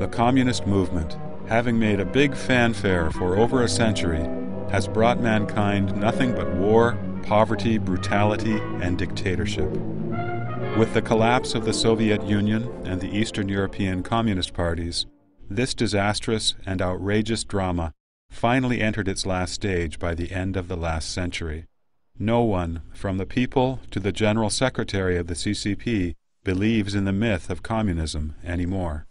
The communist movement, having made a big fanfare for over a century, has brought mankind nothing but war, poverty, brutality, and dictatorship. With the collapse of the Soviet Union and the Eastern European Communist parties, this disastrous and outrageous drama finally entered its last stage by the end of the last century. No one, from the people to the General Secretary of the CCP, believes in the myth of communism anymore.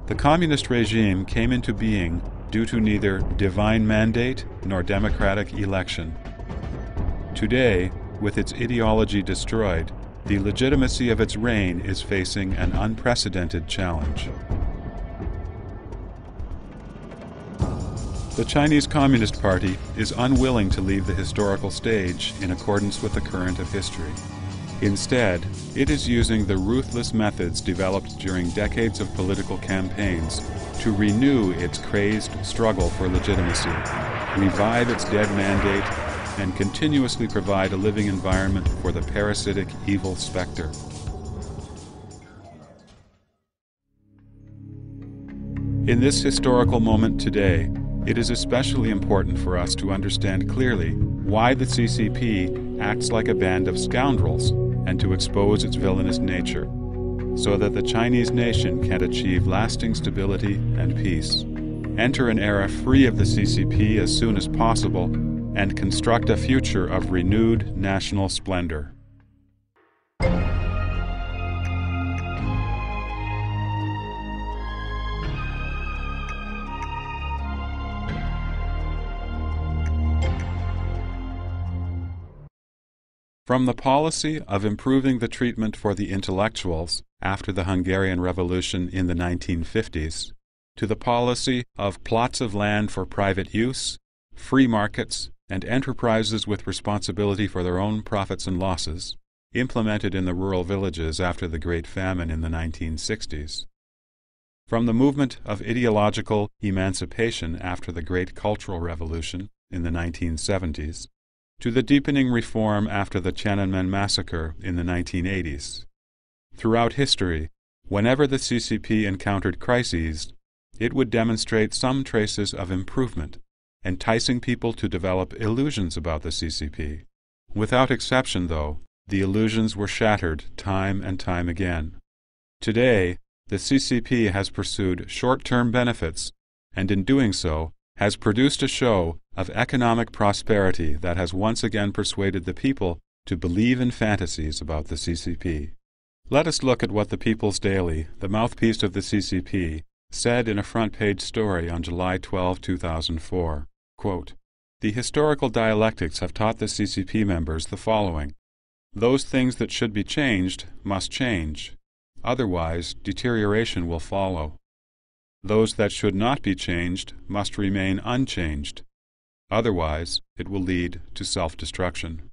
The communist regime came into being due to neither divine mandate nor democratic election. Today, with its ideology destroyed, the legitimacy of its reign is facing an unprecedented challenge. The Chinese Communist Party is unwilling to leave the historical stage in accordance with the current of history. Instead, it is using the ruthless methods developed during decades of political campaigns to renew its crazed struggle for legitimacy, revive its dead mandate, and continuously provide a living environment for the parasitic evil specter. In this historical moment today, it is especially important for us to understand clearly why the CCP acts like a band of scoundrels and to expose its villainous nature, so that the Chinese nation can achieve lasting stability and peace, enter an era free of the CCP as soon as possible, and construct a future of renewed national splendor. From the policy of improving the treatment for the intellectuals after the Hungarian Revolution in the 1950s, to the policy of plots of land for private use, free markets, and enterprises with responsibility for their own profits and losses, implemented in the rural villages after the Great Famine in the 1960s. From the movement of ideological emancipation after the Great Cultural Revolution in the 1970s, to the deepening reform after the Tiananmen massacre in the 1980s. Throughout history, whenever the CCP encountered crises, it would demonstrate some traces of improvement, enticing people to develop illusions about the CCP. Without exception, though, the illusions were shattered time and time again. Today, the CCP has pursued short-term benefits, and in doing so, has produced a show of economic prosperity that has once again persuaded the people to believe in fantasies about the CCP. Let us look at what the People's Daily, the mouthpiece of the CCP, said in a front-page story on July 12, 2004. Quote, "The historical dialectics have taught the CCP members the following. Those things that should be changed must change. Otherwise, deterioration will follow. Those that should not be changed must remain unchanged. Otherwise, it will lead to self-destruction."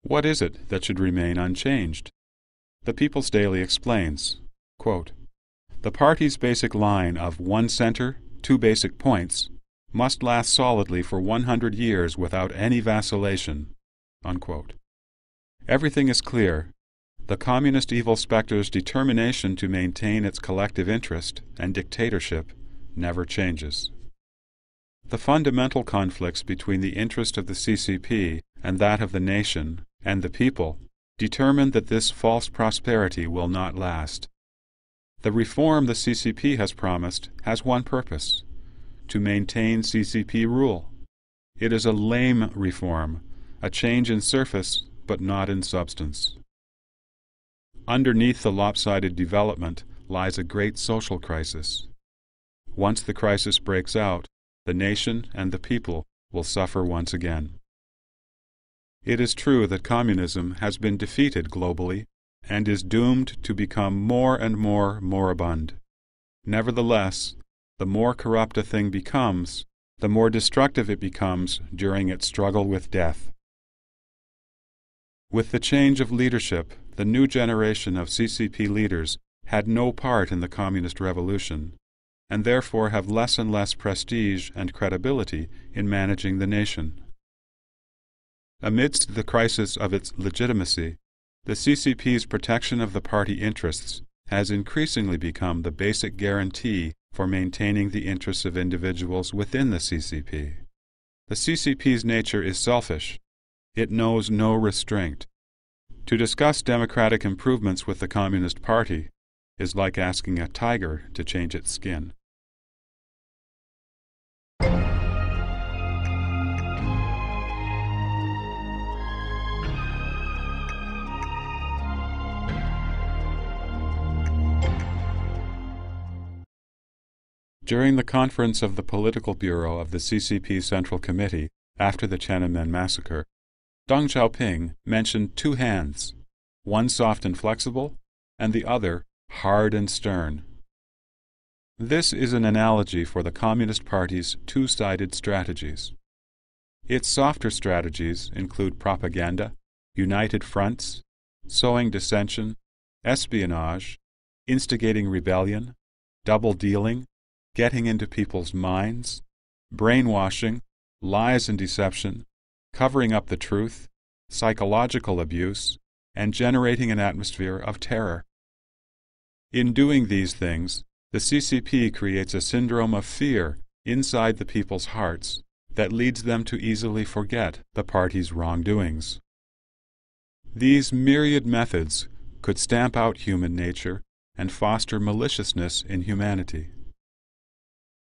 What is it that should remain unchanged? The People's Daily explains, quote, "The party's basic line of one center, two basic points must last solidly for 100 years without any vacillation." Unquote. Everything is clear. The communist evil specter's determination to maintain its collective interest and dictatorship never changes. The fundamental conflicts between the interest of the CCP and that of the nation and the people determine that this false prosperity will not last. The reform the CCP has promised has one purpose: to maintain CCP rule. It is a lame reform, a change in surface but not in substance. Underneath the lopsided development lies a great social crisis. Once the crisis breaks out, the nation and the people will suffer once again. It is true that communism has been defeated globally and is doomed to become more and more moribund. Nevertheless, the more corrupt a thing becomes, the more destructive it becomes during its struggle with death. With the change of leadership, the new generation of CCP leaders had no part in the communist revolution, and therefore have less and less prestige and credibility in managing the nation. Amidst the crisis of its legitimacy, the CCP's protection of the party interests has increasingly become the basic guarantee for maintaining the interests of individuals within the CCP. The CCP's nature is selfish. It knows no restraint. To discuss democratic improvements with the Communist Party is like asking a tiger to change its skin. During the conference of the Political Bureau of the CCP Central Committee after the Tiananmen massacre, Deng Xiaoping mentioned two hands, one soft and flexible, and the other hard and stern. This is an analogy for the Communist Party's two-sided strategies. Its softer strategies include propaganda, united fronts, sowing dissension, espionage, instigating rebellion, double-dealing, getting into people's minds, brainwashing, lies and deception, covering up the truth, psychological abuse, and generating an atmosphere of terror. In doing these things, the CCP creates a syndrome of fear inside the people's hearts that leads them to easily forget the party's wrongdoings. These myriad methods could stamp out human nature and foster maliciousness in humanity.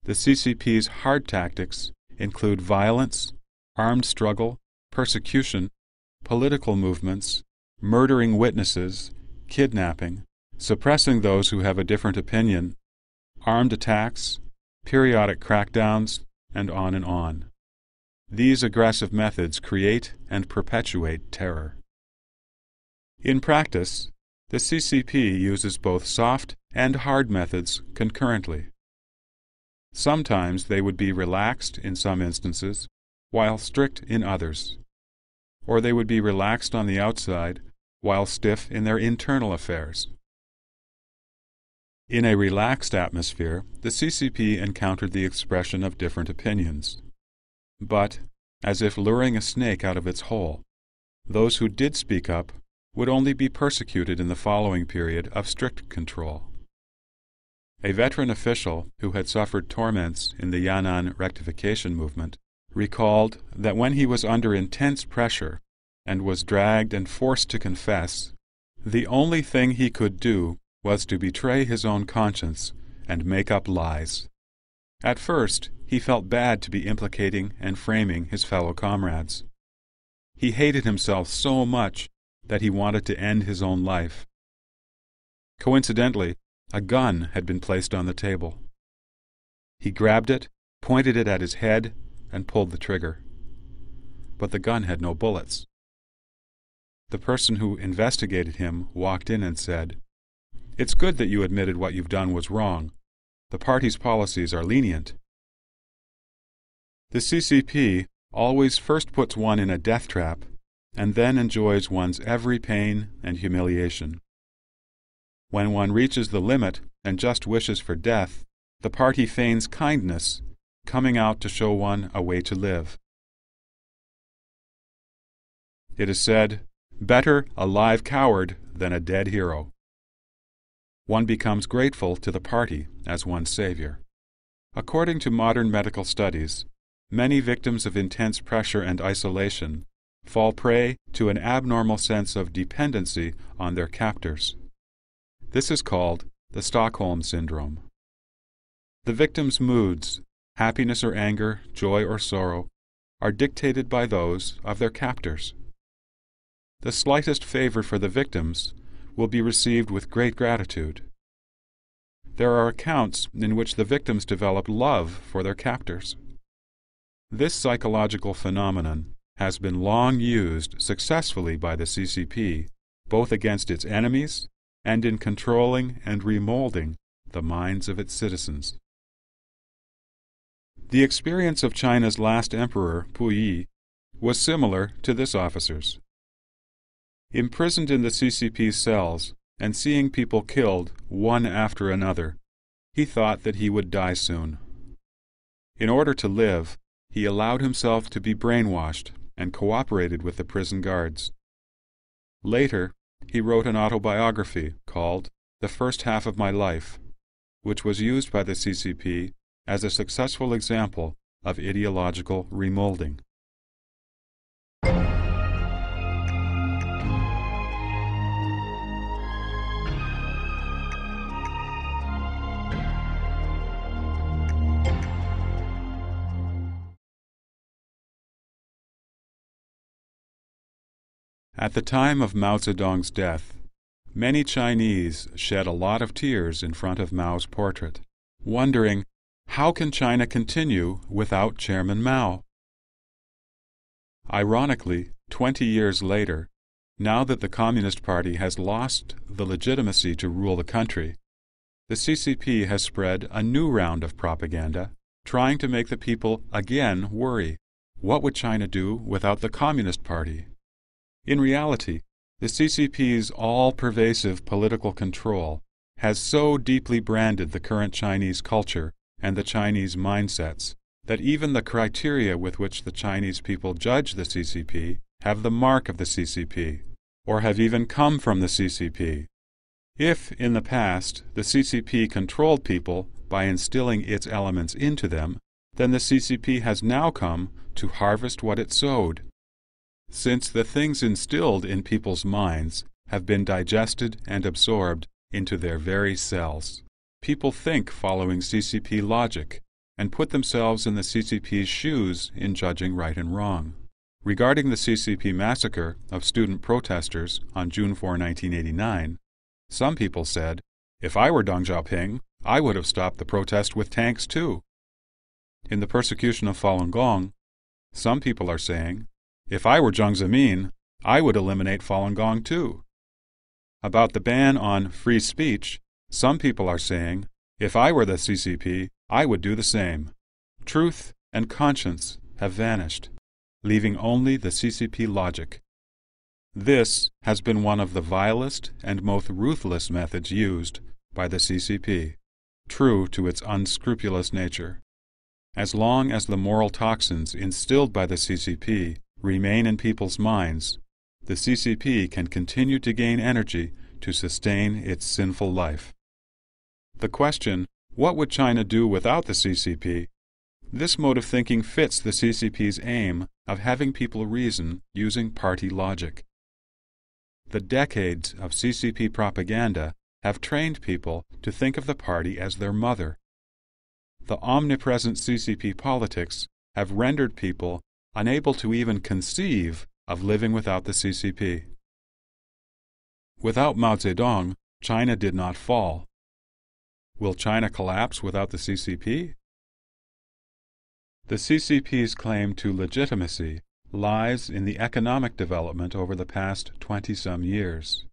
The CCP's hard tactics include violence, armed struggle, persecution, political movements, murdering witnesses, kidnapping, suppressing those who have a different opinion, armed attacks, periodic crackdowns, and on and on. These aggressive methods create and perpetuate terror. In practice, the CCP uses both soft and hard methods concurrently. Sometimes they would be relaxed in some instances, while strict in others. Or they would be relaxed on the outside, while stiff in their internal affairs. In a relaxed atmosphere, the CCP encountered the expression of different opinions. But, as if luring a snake out of its hole, those who did speak up would only be persecuted in the following period of strict control. A veteran official who had suffered torments in the Yan'an rectification movement recalled that when he was under intense pressure and was dragged and forced to confess, the only thing he could do was to betray his own conscience and make up lies. At first, he felt bad to be implicating and framing his fellow comrades. He hated himself so much that he wanted to end his own life. Coincidentally, a gun had been placed on the table. He grabbed it, pointed it at his head, and pulled the trigger. But the gun had no bullets. The person who investigated him walked in and said, "It's good that you admitted what you've done was wrong. The party's policies are lenient." The CCP always first puts one in a death trap and then enjoys one's every pain and humiliation. When one reaches the limit and just wishes for death, the party feigns kindness, coming out to show one a way to live. It is said, "Better a live coward than a dead hero." One becomes grateful to the party as one's savior. According to modern medical studies, many victims of intense pressure and isolation fall prey to an abnormal sense of dependency on their captors. This is called the Stockholm Syndrome. The victim's moods, happiness or anger, joy or sorrow, are dictated by those of their captors. The slightest favor for the victims will be received with great gratitude. There are accounts in which the victims develop love for their captors. This psychological phenomenon has been long used successfully by the CCP, both against its enemies and in controlling and remolding the minds of its citizens. The experience of China's last emperor, Puyi, was similar to this officer's. Imprisoned in the CCP cells and seeing people killed one after another, he thought that he would die soon. In order to live, he allowed himself to be brainwashed and cooperated with the prison guards. Later, he wrote an autobiography called the first half of my life, which was used by the CCP as a successful example of ideological remolding. At the time of Mao Zedong's death, many Chinese shed a lot of tears in front of Mao's portrait, wondering, how can China continue without Chairman Mao? Ironically, 20 years later, now that the Communist Party has lost the legitimacy to rule the country, the CCP has spread a new round of propaganda, trying to make the people again worry. What would China do without the Communist Party? In reality, the CCP's all-pervasive political control has so deeply branded the current Chinese culture and the Chinese mindsets that even the criteria with which the Chinese people judge the CCP have the mark of the CCP, or have even come from the CCP. If, in the past, the CCP controlled people by instilling its elements into them, then the CCP has now come to harvest what it sowed. Since the things instilled in people's minds have been digested and absorbed into their very cells, people think following CCP logic and put themselves in the CCP's shoes in judging right and wrong. Regarding the CCP massacre of student protesters on June 4, 1989, some people said, "If I were Deng Xiaoping, I would have stopped the protest with tanks too." In the persecution of Falun Gong, some people are saying, "If I were Jiang Zemin, I would eliminate Falun Gong too." About the ban on free speech, some people are saying, "If I were the CCP, I would do the same." Truth and conscience have vanished, leaving only the CCP logic. This has been one of the vilest and most ruthless methods used by the CCP, true to its unscrupulous nature. As long as the moral toxins instilled by the CCP remain in people's minds, the CCP can continue to gain energy to sustain its sinful life. The question, what would China do without the CCP? This mode of thinking fits the CCP's aim of having people reason using party logic. The decades of CCP propaganda have trained people to think of the party as their mother. The omnipresent CCP politics have rendered people unable to even conceive of living without the CCP. Without Mao Zedong, China did not fall. Will China collapse without the CCP? The CCP's claim to legitimacy lies in the economic development over the past 20-some years.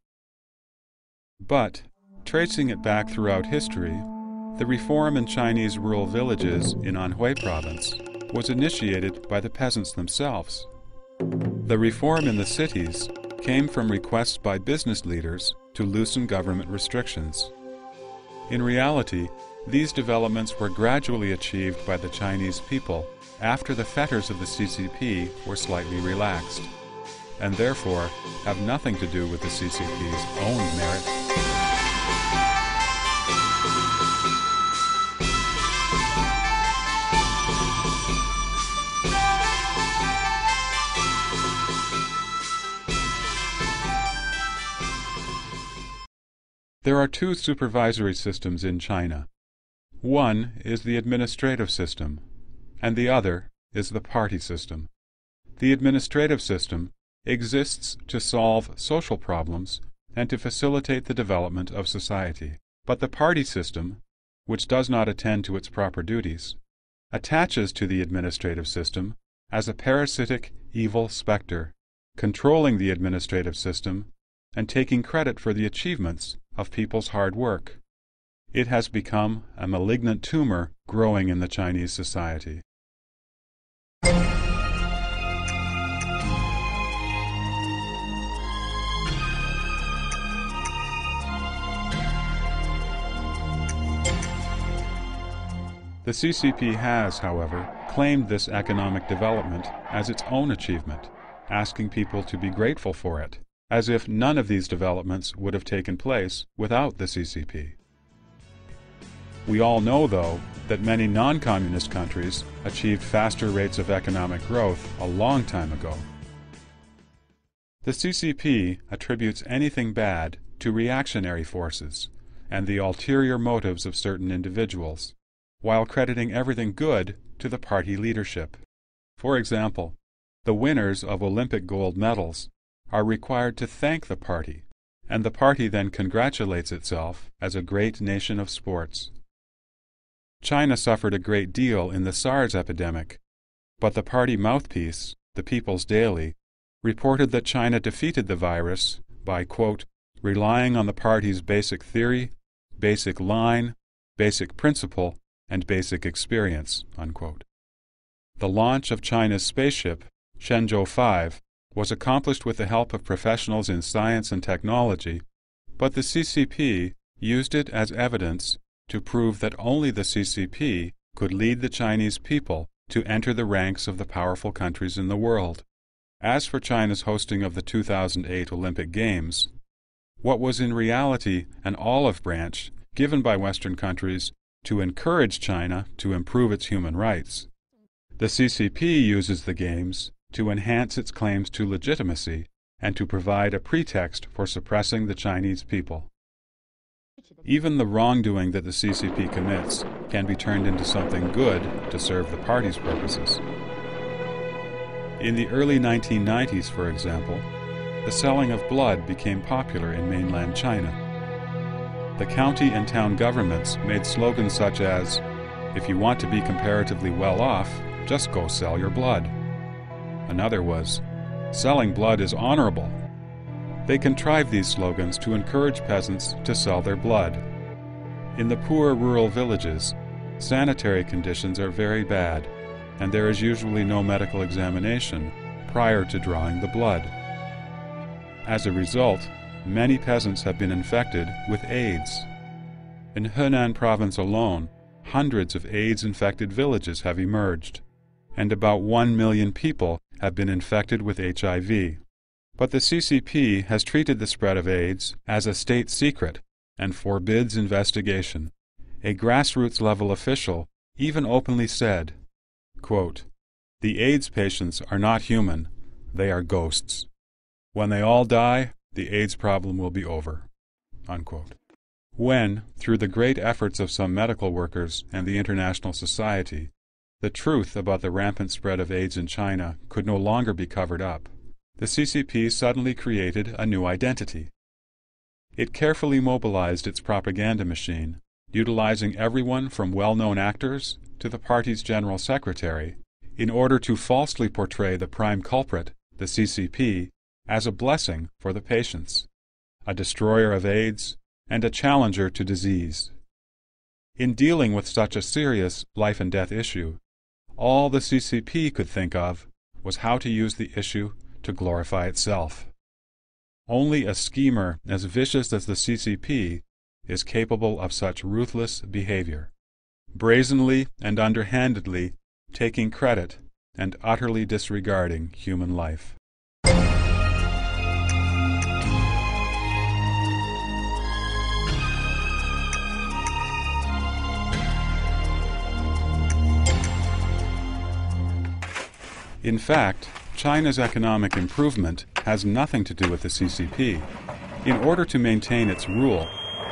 But, tracing it back throughout history, the reform in Chinese rural villages in Anhui province was initiated by the peasants themselves. The reform in the cities came from requests by business leaders to loosen government restrictions. In reality, these developments were gradually achieved by the Chinese people after the fetters of the CCP were slightly relaxed, and therefore have nothing to do with the CCP's own merit. There are two supervisory systems in China. One is the administrative system, and the other is the party system. The administrative system exists to solve social problems and to facilitate the development of society. But the party system, which does not attend to its proper duties, attaches to the administrative system as a parasitic evil specter, controlling the administrative system and taking credit for the achievements of people's hard work. It has become a malignant tumor growing in the Chinese society. The CCP has, however, claimed this economic development as its own achievement, asking people to be grateful for it, as if none of these developments would have taken place without the CCP. We all know, though, that many non-communist countries achieved faster rates of economic growth a long time ago. The CCP attributes anything bad to reactionary forces and the ulterior motives of certain individuals, while crediting everything good to the party leadership. For example, the winners of Olympic gold medals are required to thank the party, and the party then congratulates itself as a great nation of sports. China suffered a great deal in the SARS epidemic, but the party mouthpiece, the People's Daily, reported that China defeated the virus by, quote, relying on the party's basic theory, basic line, basic principle, and basic experience, unquote. The launch of China's spaceship, Shenzhou 5, was accomplished with the help of professionals in science and technology, but the CCP used it as evidence to prove that only the CCP could lead the Chinese people to enter the ranks of the powerful countries in the world. As for China's hosting of the 2008 Olympic Games, what was in reality an olive branch given by Western countries to encourage China to improve its human rights, the CCP uses the Games to enhance its claims to legitimacy and to provide a pretext for suppressing the Chinese people. Even the wrongdoing that the CCP commits can be turned into something good to serve the party's purposes. In the early 1990s, for example, the selling of blood became popular in mainland China. The county and town governments made slogans such as, "If you want to be comparatively well off, just go sell your blood." Another was, "Selling blood is honorable." They contrived these slogans to encourage peasants to sell their blood. In the poor rural villages, sanitary conditions are very bad, and there is usually no medical examination prior to drawing the blood. As a result, many peasants have been infected with AIDS. In Henan province alone, hundreds of AIDS-infected villages have emerged, and about 1 million people have been infected with HIV. But the CCP has treated the spread of AIDS as a state secret and forbids investigation. A grassroots-level official even openly said, quote, "The AIDS patients are not human, they are ghosts. When they all die, the AIDS problem will be over." Unquote. When, through the great efforts of some medical workers and the international society, the truth about the rampant spread of AIDS in China could no longer be covered up, the CCP suddenly created a new identity. It carefully mobilized its propaganda machine, utilizing everyone from well-known actors to the party's general secretary, in order to falsely portray the prime culprit, the CCP, as a blessing for the patients, a destroyer of AIDS, and a challenger to disease. In dealing with such a serious life-and-death issue, all the CCP could think of was how to use the issue to glorify itself. Only a schemer as vicious as the CCP is capable of such ruthless behavior, brazenly and underhandedly taking credit and utterly disregarding human life. In fact, China's economic improvement has nothing to do with the CCP. In order to maintain its rule,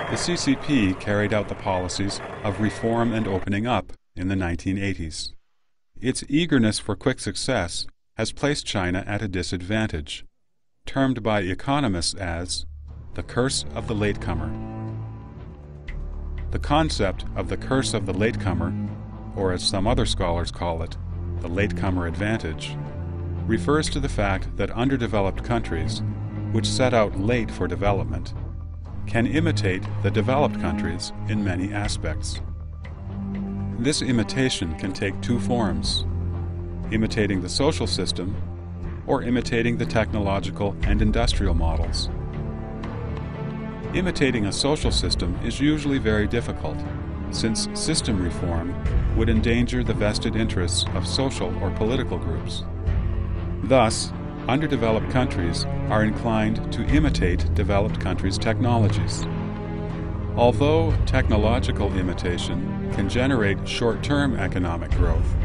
the CCP carried out the policies of reform and opening up in the 1980s. Its eagerness for quick success has placed China at a disadvantage, termed by economists as the curse of the latecomer. The concept of the curse of the latecomer, or as some other scholars call it, the latecomer advantage, refers to the fact that underdeveloped countries, which set out late for development, can imitate the developed countries in many aspects. This imitation can take two forms: imitating the social system or imitating the technological and industrial models. Imitating a social system is usually very difficult, since system reform would endanger the vested interests of social or political groups. Thus, underdeveloped countries are inclined to imitate developed countries' technologies. Although technological imitation can generate short-term economic growth,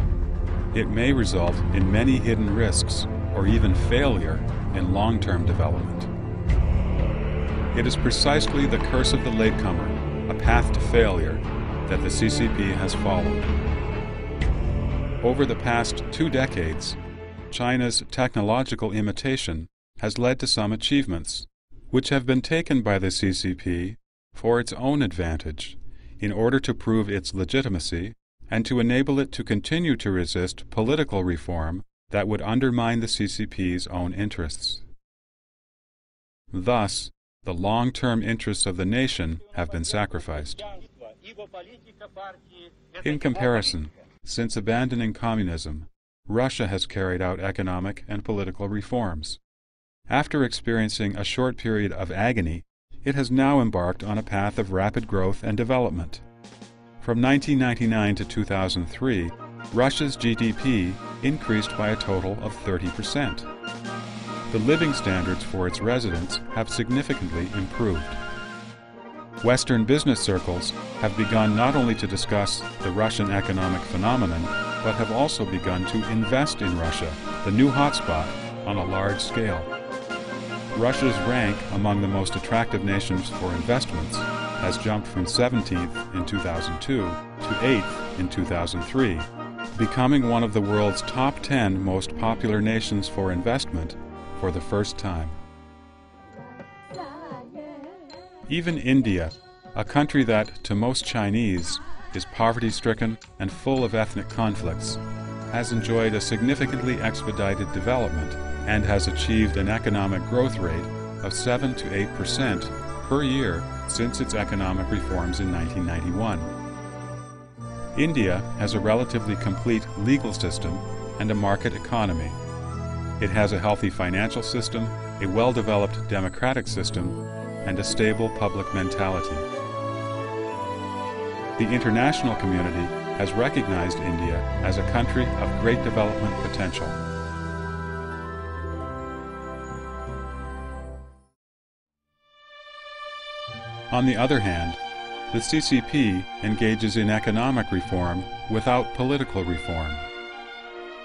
it may result in many hidden risks or even failure in long-term development. It is precisely the curse of the latecomer, a path to failure, that the CCP has followed. Over the past 2 decades, China's technological imitation has led to some achievements, which have been taken by the CCP for its own advantage, in order to prove its legitimacy and to enable it to continue to resist political reform that would undermine the CCP's own interests. Thus, the long-term interests of the nation have been sacrificed. In comparison, since abandoning communism, Russia has carried out economic and political reforms. After experiencing a short period of agony, it has now embarked on a path of rapid growth and development. From 1999 to 2003, Russia's GDP increased by a total of 30%. The living standards for its residents have significantly improved. Western business circles have begun not only to discuss the Russian economic phenomenon, but have also begun to invest in Russia, the new hotspot, on a large scale. Russia's rank among the most attractive nations for investments has jumped from 17th in 2002 to 8th in 2003, becoming one of the world's top 10 most popular nations for investment for the first time. Even India, a country that, to most Chinese, is poverty-stricken and full of ethnic conflicts, has enjoyed a significantly expedited development and has achieved an economic growth rate of 7 to 8% per year since its economic reforms in 1991. India has a relatively complete legal system and a market economy. It has a healthy financial system, a well-developed democratic system, and a stable public mentality. The international community has recognized India as a country of great development potential. On the other hand, the CCP engages in economic reform without political reform.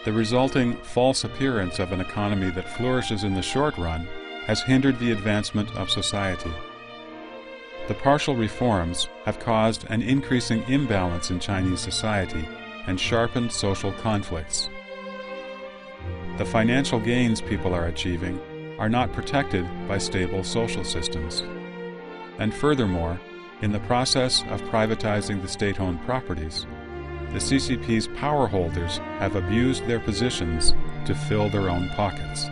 The resulting false appearance of an economy that flourishes in the short run has hindered the advancement of society. The partial reforms have caused an increasing imbalance in Chinese society and sharpened social conflicts. The financial gains people are achieving are not protected by stable social systems. And furthermore, in the process of privatizing the state-owned properties, the CCP's power holders have abused their positions to fill their own pockets.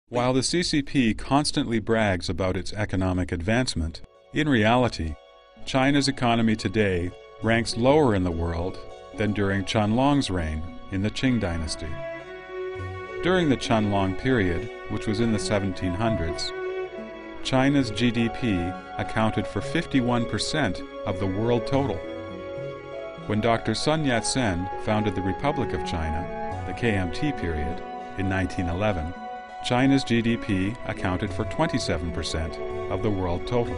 While the CCP constantly brags about its economic advancement, in reality, China's economy today ranks lower in the world than during Qianlong's reign in the Qing dynasty. During the Qianlong period, which was in the 1700s, China's GDP accounted for 51% of the world total. When Dr. Sun Yat-sen founded the Republic of China, the KMT period, in 1911, China's GDP accounted for 27% of the world total.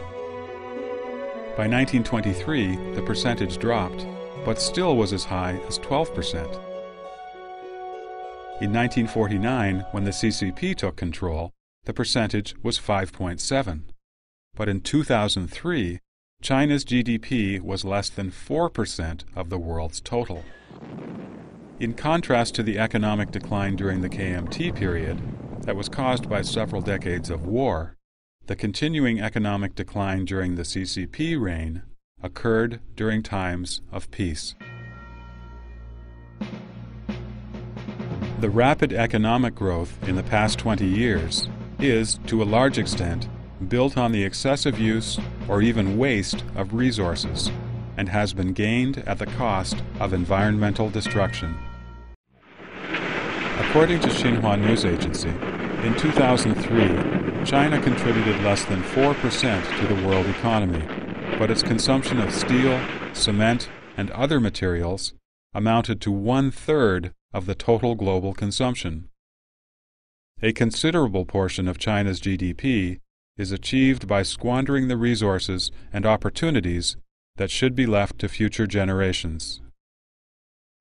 By 1923, the percentage dropped, but still was as high as 12%. In 1949, when the CCP took control, the percentage was 5.7%. But in 2003, China's GDP was less than 4% of the world's total. In contrast to the economic decline during the KMT period, that was caused by several decades of war, the continuing economic decline during the CCP reign occurred during times of peace. The rapid economic growth in the past 20 years is, to a large extent, built on the excessive use or even waste of resources and has been gained at the cost of environmental destruction. According to Xinhua News Agency, in 2003, China contributed less than 4% to the world economy, but its consumption of steel, cement, and other materials amounted to 1/3 of the total global consumption. A considerable portion of China's GDP is achieved by squandering the resources and opportunities that should be left to future generations.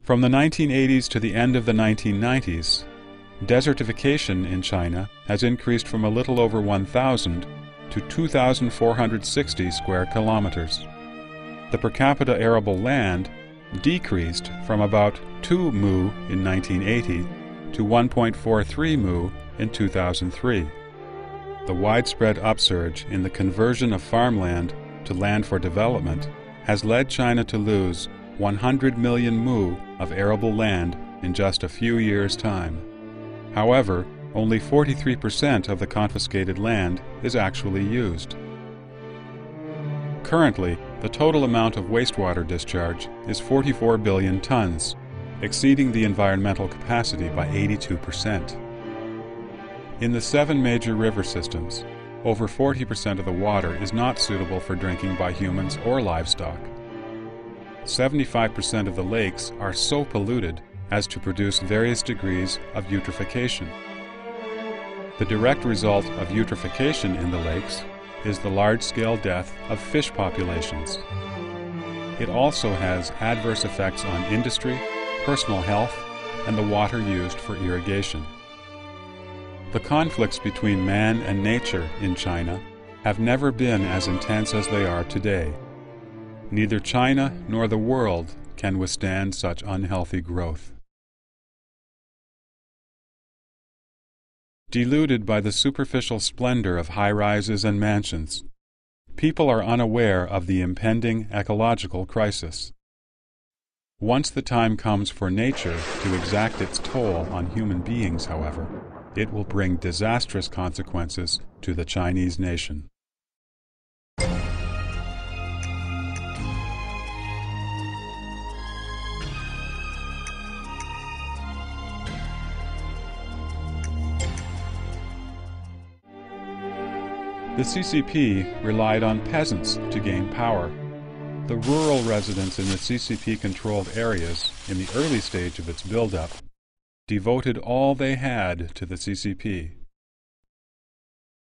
From the 1980s to the end of the 1990s, desertification in China has increased from a little over 1,000 to 2,460 square kilometers. The per capita arable land decreased from about 2 mu in 1980 to 1.43 mu in 2003. The widespread upsurge in the conversion of farmland to land for development has led China to lose 100 million mu of arable land in just a few years' time. However, only 43% of the confiscated land is actually used. Currently, the total amount of wastewater discharge is 44 billion tons, exceeding the environmental capacity by 82%. In the 7 major river systems, over 40% of the water is not suitable for drinking by humans or livestock. 75% of the lakes are so polluted as to produce various degrees of eutrophication. The direct result of eutrophication in the lakes is the large-scale death of fish populations. It also has adverse effects on industry, personal health, and the water used for irrigation. The conflicts between man and nature in China have never been as intense as they are today. Neither China nor the world can withstand such unhealthy growth. Deluded by the superficial splendor of high-rises and mansions, people are unaware of the impending ecological crisis. Once the time comes for nature to exact its toll on human beings, however, it will bring disastrous consequences to the Chinese nation. The CCP relied on peasants to gain power. The rural residents in the CCP-controlled areas, in the early stage of its build-up, devoted all they had to the CCP.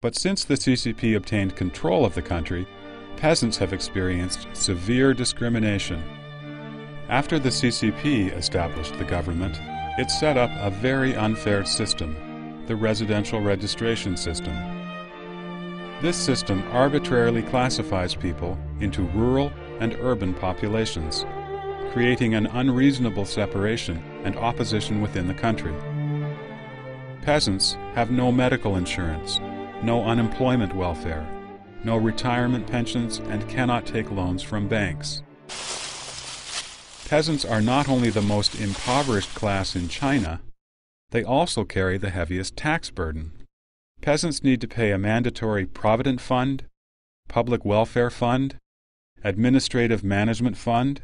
But since the CCP obtained control of the country, peasants have experienced severe discrimination. After the CCP established the government, it set up a very unfair system, the residential registration system. This system arbitrarily classifies people into rural and urban populations, creating an unreasonable separation and opposition within the country. Peasants have no medical insurance, no unemployment welfare, no retirement pensions, and cannot take loans from banks. Peasants are not only the most impoverished class in China, they also carry the heaviest tax burden. Peasants need to pay a mandatory provident fund, public welfare fund, administrative management fund,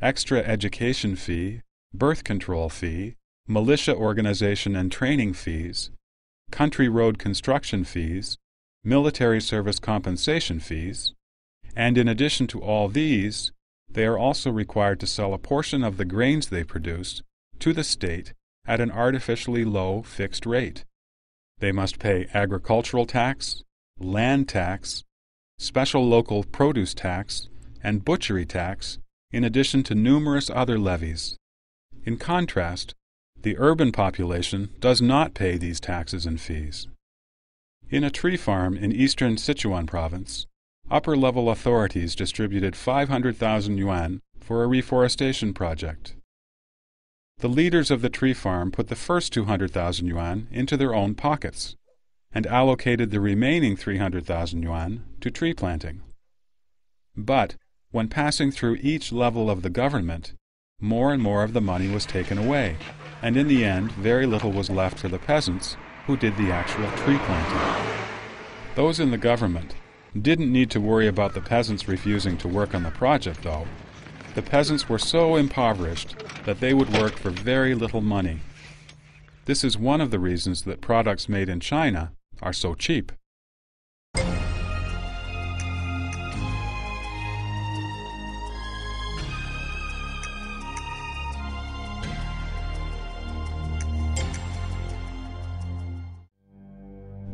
extra education fee, birth control fee, militia organization and training fees, country road construction fees, military service compensation fees, and in addition to all these, they are also required to sell a portion of the grains they produce to the state at an artificially low fixed rate. They must pay agricultural tax, land tax, special local produce tax, and butchery tax, in addition to numerous other levies. In contrast, the urban population does not pay these taxes and fees. In a tree farm in eastern Sichuan province, upper-level authorities distributed 500,000 yuan for a reforestation project. The leaders of the tree farm put the first 200,000 yuan into their own pockets and allocated the remaining 300,000 yuan to tree planting. But when passing through each level of the government, more and more of the money was taken away, and in the end very little was left for the peasants who did the actual tree planting. Those in the government didn't need to worry about the peasants refusing to work on the project, though. The peasants were so impoverished that they would work for very little money. This is one of the reasons that products made in China are so cheap.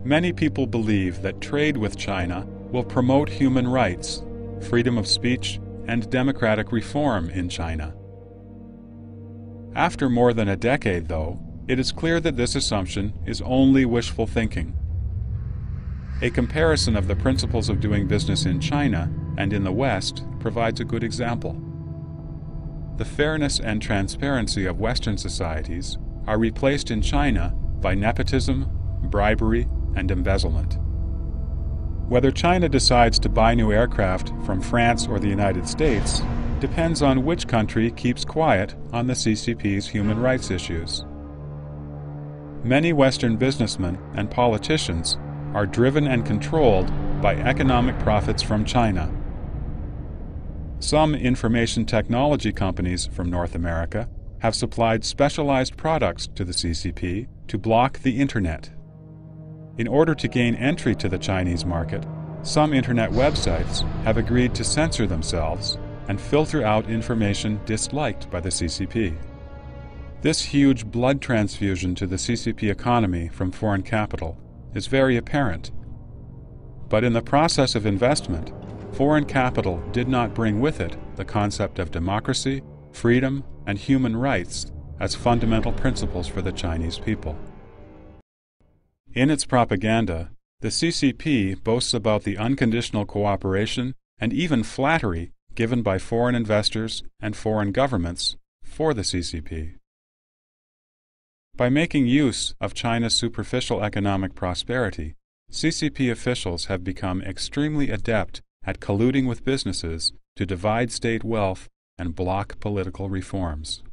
Many people believe that trade with China will promote human rights, freedom of speech, and democratic reform in China. After more than a decade, though, it is clear that this assumption is only wishful thinking. A comparison of the principles of doing business in China and in the West provides a good example. The fairness and transparency of Western societies are replaced in China by nepotism, bribery, and embezzlement. Whether China decides to buy new aircraft from France or the United States depends on which country keeps quiet on the CCP's human rights issues. Many Western businessmen and politicians are driven and controlled by economic profits from China. Some information technology companies from North America have supplied specialized products to the CCP to block the Internet. In order to gain entry to the Chinese market, some Internet websites have agreed to censor themselves and filter out information disliked by the CCP. This huge blood transfusion to the CCP economy from foreign capital is very apparent. But in the process of investment, foreign capital did not bring with it the concept of democracy, freedom, and human rights as fundamental principles for the Chinese people. In its propaganda, the CCP boasts about the unconditional cooperation and even flattery given by foreign investors and foreign governments for the CCP. By making use of China's superficial economic prosperity, CCP officials have become extremely adept at colluding with businesses to divide state wealth and block political reforms.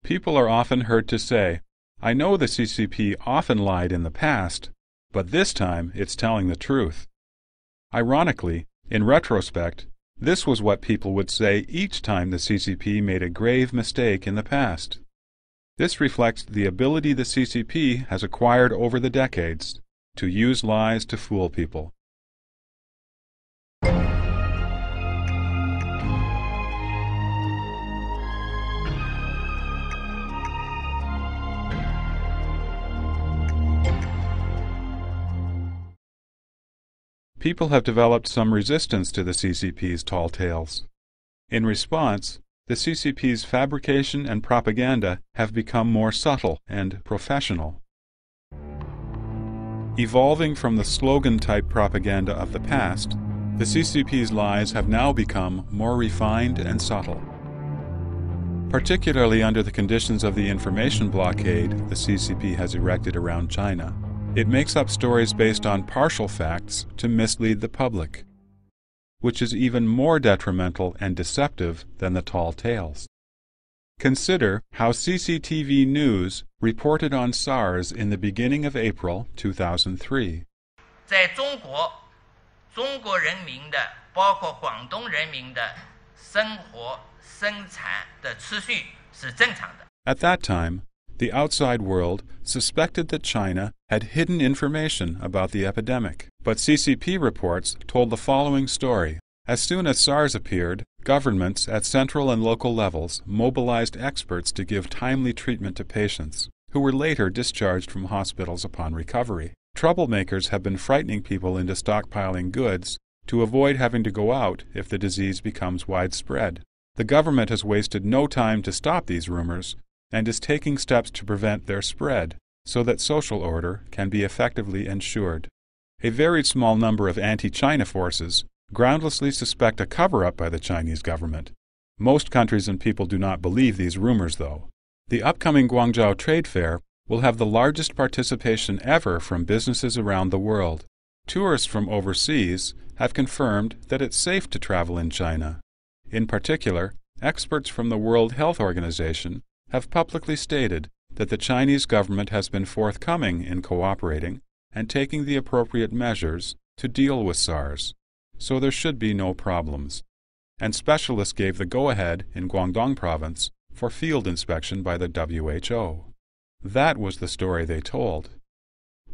People are often heard to say, "I know the CCP often lied in the past, but this time it's telling the truth." Ironically, in retrospect, this was what people would say each time the CCP made a grave mistake in the past. This reflects the ability the CCP has acquired over the decades to use lies to fool people. People have developed some resistance to the CCP's tall tales. In response, the CCP's fabrication and propaganda have become more subtle and professional. Evolving from the slogan-type propaganda of the past, the CCP's lies have now become more refined and subtle. Particularly under the conditions of the information blockade the CCP has erected around China, it makes up stories based on partial facts to mislead the public, which is even more detrimental and deceptive than the tall tales. Consider how CCTV News reported on SARS in the beginning of April 2003. 在中国，中国人民的，包括广东人民的生活、生产的秩序是正常的。 At that time, the outside world suspected that China had hidden information about the epidemic. But CCP reports told the following story. As soon as SARS appeared, governments at central and local levels mobilized experts to give timely treatment to patients, who were later discharged from hospitals upon recovery. Troublemakers have been frightening people into stockpiling goods to avoid having to go out if the disease becomes widespread. The government has wasted no time to stop these rumors and is taking steps to prevent their spread so that social order can be effectively ensured. A very small number of anti-China forces groundlessly suspect a cover-up by the Chinese government. Most countries and people do not believe these rumors, though. The upcoming Guangzhou Trade Fair will have the largest participation ever from businesses around the world. Tourists from overseas have confirmed that it's safe to travel in China. In particular, experts from the World Health Organization have publicly stated that the Chinese government has been forthcoming in cooperating and taking the appropriate measures to deal with SARS, so there should be no problems. And specialists gave the go-ahead in Guangdong province for field inspection by the WHO. That was the story they told.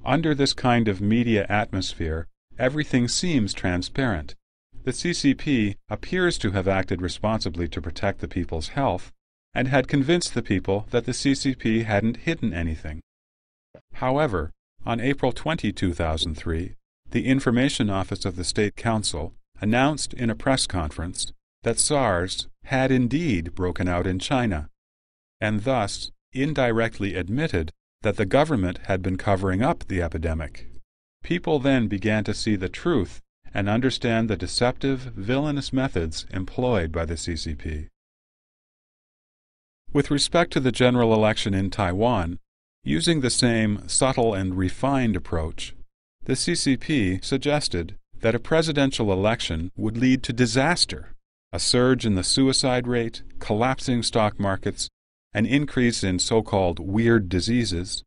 Under this kind of media atmosphere, everything seems transparent. The CCP appears to have acted responsibly to protect the people's health and had convinced the people that the CCP hadn't hidden anything. However, on April 20, 2003, the Information Office of the State Council announced in a press conference that SARS had indeed broken out in China, and thus indirectly admitted that the government had been covering up the epidemic. People then began to see the truth and understand the deceptive, villainous methods employed by the CCP. With respect to the general election in Taiwan, using the same subtle and refined approach, the CCP suggested that a presidential election would lead to disaster, a surge in the suicide rate, collapsing stock markets, an increase in so-called weird diseases,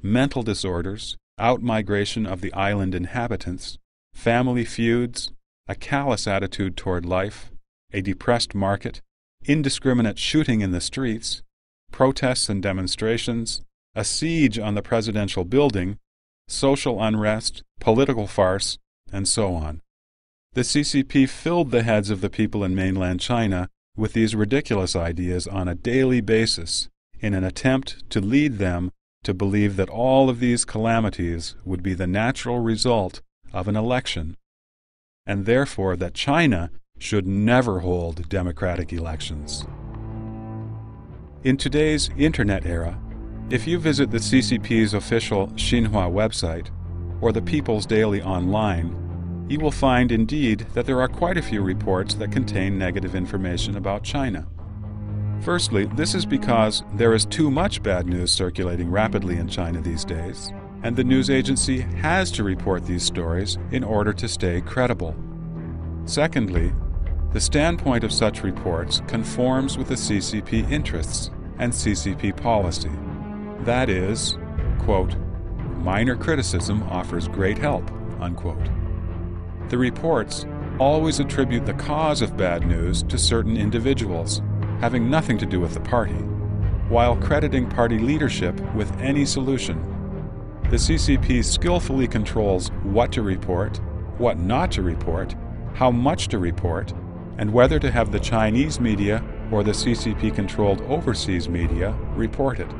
mental disorders, outmigration of the island inhabitants, family feuds, a callous attitude toward life, a depressed market, indiscriminate shooting in the streets, protests and demonstrations, a siege on the presidential building, social unrest, political farce, and so on. The CCP filled the heads of the people in mainland China with these ridiculous ideas on a daily basis in an attempt to lead them to believe that all of these calamities would be the natural result of an election, and therefore that China should never hold democratic elections. In today's Internet era, if you visit the CCP's official Xinhua website or the People's Daily online, you will find indeed that there are quite a few reports that contain negative information about China. Firstly, this is because there is too much bad news circulating rapidly in China these days, and the news agency has to report these stories in order to stay credible. Secondly, the standpoint of such reports conforms with the CCP interests and CCP policy. That is, quote, minor criticism offers great help, unquote. The reports always attribute the cause of bad news to certain individuals, having nothing to do with the party, while crediting party leadership with any solution. The CCP skillfully controls what to report, what not to report, how much to report, and whether to have the Chinese media or the CCP-controlled overseas media report it.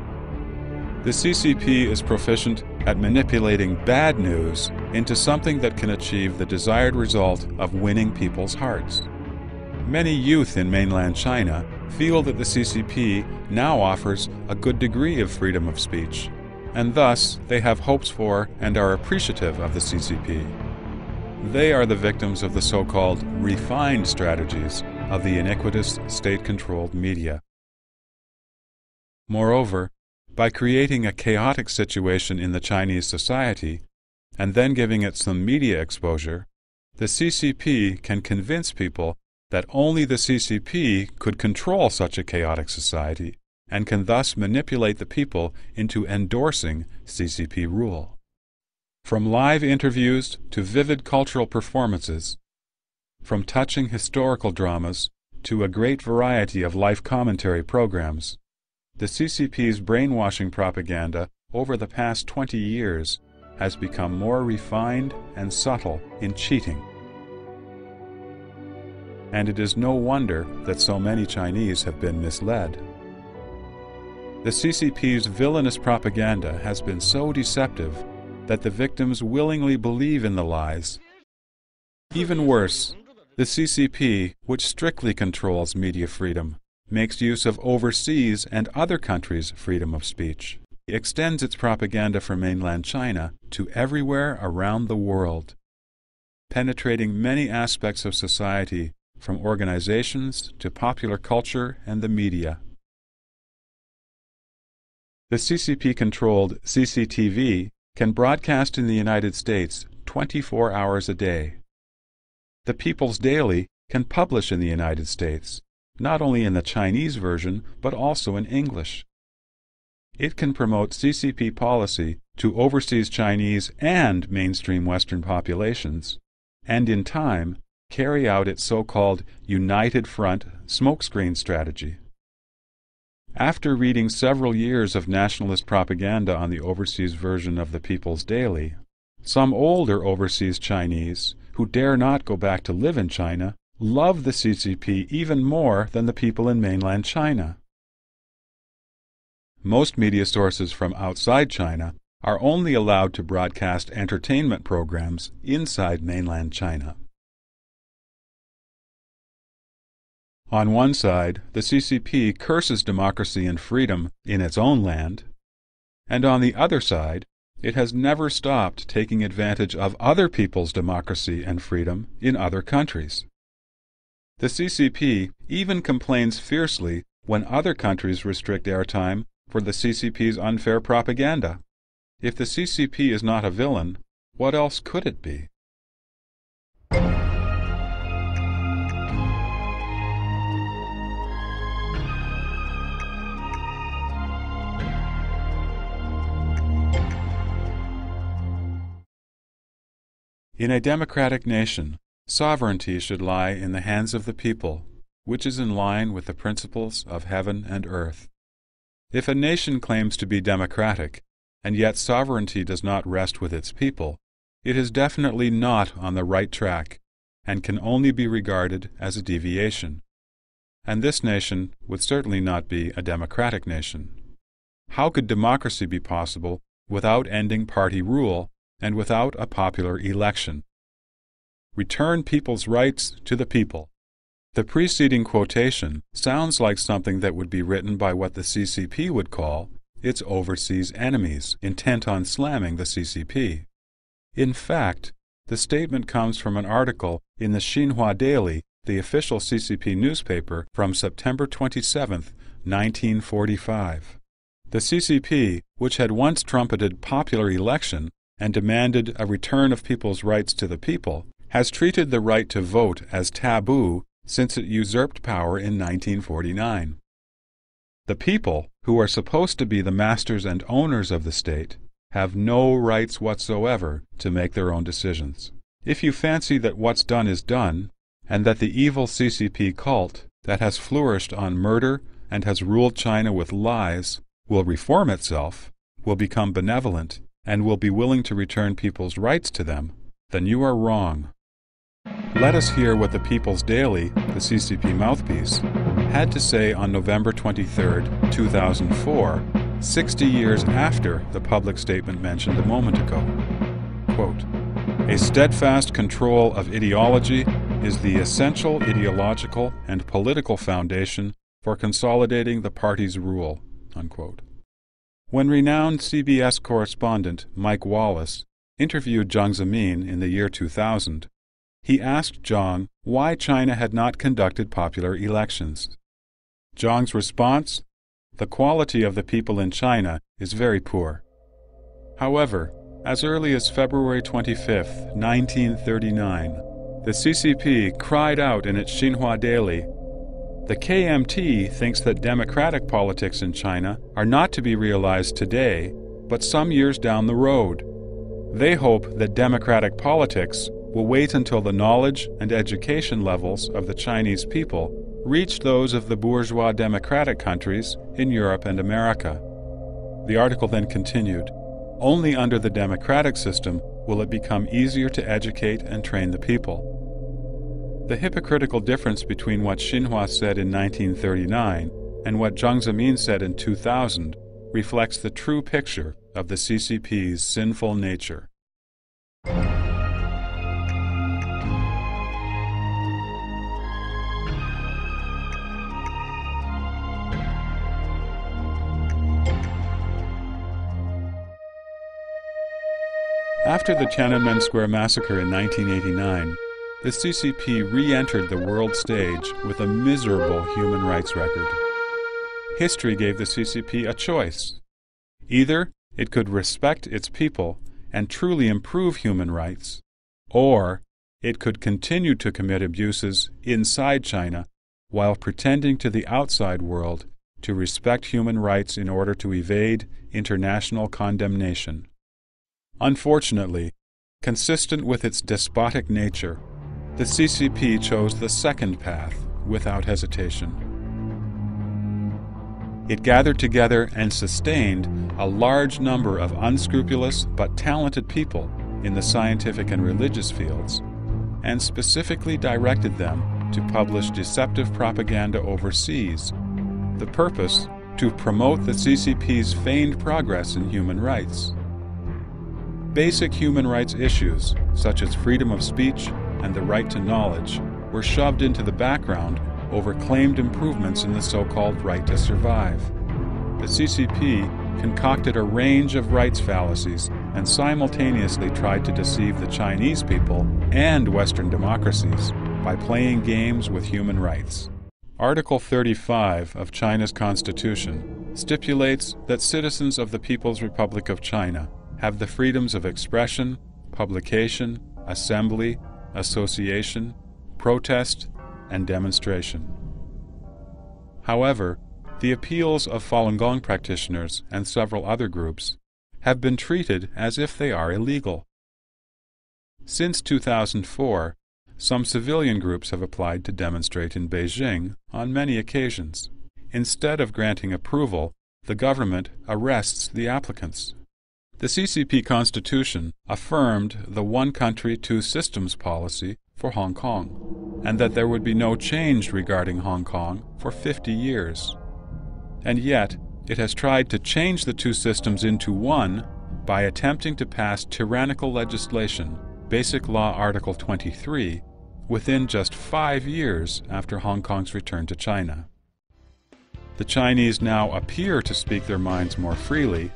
The CCP is proficient at manipulating bad news into something that can achieve the desired result of winning people's hearts. Many youth in mainland China feel that the CCP now offers a good degree of freedom of speech, and thus they have hopes for and are appreciative of the CCP. They are the victims of the so-called refined strategies of the iniquitous state-controlled media. Moreover, by creating a chaotic situation in the Chinese society and then giving it some media exposure, the CCP can convince people that only the CCP could control such a chaotic society and can thus manipulate the people into endorsing CCP rule. From live interviews to vivid cultural performances, from touching historical dramas to a great variety of life commentary programs, the CCP's brainwashing propaganda over the past 20 years has become more refined and subtle in cheating. And it is no wonder that so many Chinese have been misled. The CCP's villainous propaganda has been so deceptive that the victims willingly believe in the lies. Even worse, the CCP, which strictly controls media freedom, makes use of overseas and other countries' freedom of speech. It extends its propaganda from mainland China to everywhere around the world, penetrating many aspects of society, from organizations to popular culture and the media. The CCP-controlled CCTV can broadcast in the United States 24 hours a day. The People's Daily can publish in the United States, not only in the Chinese version, but also in English. It can promote CCP policy to overseas Chinese and mainstream Western populations, and in time, carry out its so-called United Front smokescreen strategy. After reading several years of nationalist propaganda on the overseas version of the People's Daily, some older overseas Chinese, who dare not go back to live in China, love the CCP even more than the people in mainland China. Most media sources from outside China are only allowed to broadcast entertainment programs inside mainland China. On one side, the CCP curses democracy and freedom in its own land, and on the other side, it has never stopped taking advantage of other people's democracy and freedom in other countries. The CCP even complains fiercely when other countries restrict airtime for the CCP's unfair propaganda. If the CCP is not a villain, what else could it be? In a democratic nation, sovereignty should lie in the hands of the people, which is in line with the principles of heaven and earth. If a nation claims to be democratic, and yet sovereignty does not rest with its people, it is definitely not on the right track, and can only be regarded as a deviation. And this nation would certainly not be a democratic nation. How could democracy be possible without ending party rule and without a popular election? Return people's rights to the people. The preceding quotation sounds like something that would be written by what the CCP would call its overseas enemies, intent on slamming the CCP. In fact, the statement comes from an article in the Xinhua Daily, the official CCP newspaper, from September 27, 1945. The CCP, which had once trumpeted popular election and demanded a return of people's rights to the people, has treated the right to vote as taboo since it usurped power in 1949. The people, who are supposed to be the masters and owners of the state, have no rights whatsoever to make their own decisions. If you fancy that what's done is done, and that the evil CCP cult that has flourished on murder and has ruled China with lies will reform itself, will become benevolent, and will be willing to return people's rights to them, then you are wrong. Let us hear what the People's Daily, the CCP mouthpiece, had to say on November 23, 2004, 60 years after the public statement mentioned a moment ago. Quote, "A steadfast control of ideology is the essential ideological and political foundation for consolidating the party's rule." Unquote. When renowned CBS correspondent Mike Wallace interviewed Jiang Zemin in the year 2000, he asked Jiang why China had not conducted popular elections. Jiang's response: "The quality of the people in China is very poor." However, as early as February 25, 1939, the CCP cried out in its Xinhua Daily, "The KMT thinks that democratic politics in China are not to be realized today, but some years down the road. They hope that democratic politics will wait until the knowledge and education levels of the Chinese people reach those of the bourgeois democratic countries in Europe and America." The article then continued, "Only under the democratic system will it become easier to educate and train the people." The hypocritical difference between what Xinhua said in 1939 and what Jiang Zemin said in 2000 reflects the true picture of the CCP's sinful nature. After the Tiananmen Square massacre in 1989, the CCP re-entered the world stage with a miserable human rights record. History gave the CCP a choice. Either it could respect its people and truly improve human rights, or it could continue to commit abuses inside China while pretending to the outside world to respect human rights in order to evade international condemnation. Unfortunately, consistent with its despotic nature, the CCP chose the second path without hesitation. It gathered together and sustained a large number of unscrupulous but talented people in the scientific and religious fields, and specifically directed them to publish deceptive propaganda overseas. The purpose: to promote the CCP's feigned progress in human rights. Basic human rights issues, such as freedom of speech and the right to knowledge, were shoved into the background over claimed improvements in the so-called right to survive. The CCP concocted a range of rights fallacies and simultaneously tried to deceive the Chinese people and Western democracies by playing games with human rights. Article 35 of China's Constitution stipulates that citizens of the People's Republic of China have the freedoms of expression, publication, assembly, association, protest, and demonstration. However, the appeals of Falun Gong practitioners and several other groups have been treated as if they are illegal. Since 2004, some civilian groups have applied to demonstrate in Beijing on many occasions. Instead of granting approval, the government arrests the applicants. The CCP Constitution affirmed the one country, two systems policy for Hong Kong, and that there would be no change regarding Hong Kong for 50 years. And yet, it has tried to change the two systems into one by attempting to pass tyrannical legislation, Basic Law Article 23, within just 5 years after Hong Kong's return to China. The Chinese now appear to speak their minds more freely,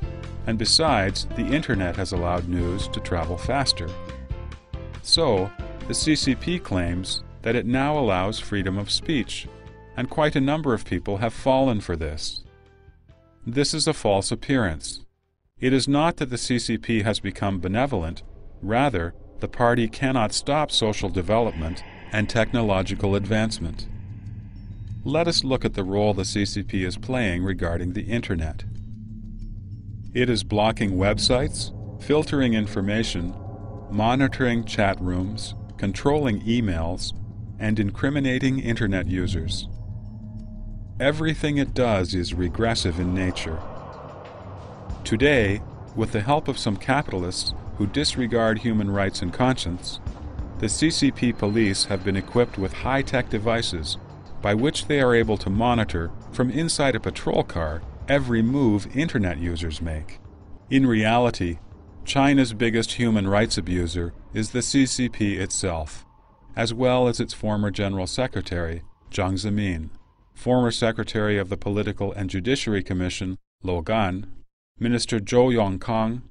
and besides, the Internet has allowed news to travel faster. So, the CCP claims that it now allows freedom of speech, and quite a number of people have fallen for this. This is a false appearance. It is not that the CCP has become benevolent, rather, the party cannot stop social development and technological advancement. Let us look at the role the CCP is playing regarding the Internet. It is blocking websites, filtering information, monitoring chat rooms, controlling emails, and incriminating Internet users. Everything it does is regressive in nature. Today, with the help of some capitalists who disregard human rights and conscience, the CCP police have been equipped with high-tech devices by which they are able to monitor from inside a patrol car every move Internet users make. In reality, China's biggest human rights abuser is the CCP itself, as well as its former General Secretary, Jiang Zemin, former Secretary of the Political and Judiciary Commission, Luo Gan, Minister Zhou Yongkang,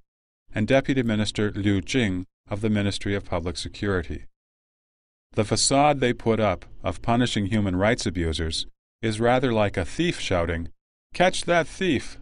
and Deputy Minister Liu Jing of the Ministry of Public Security. The facade they put up of punishing human rights abusers is rather like a thief shouting, "Catch that thief!"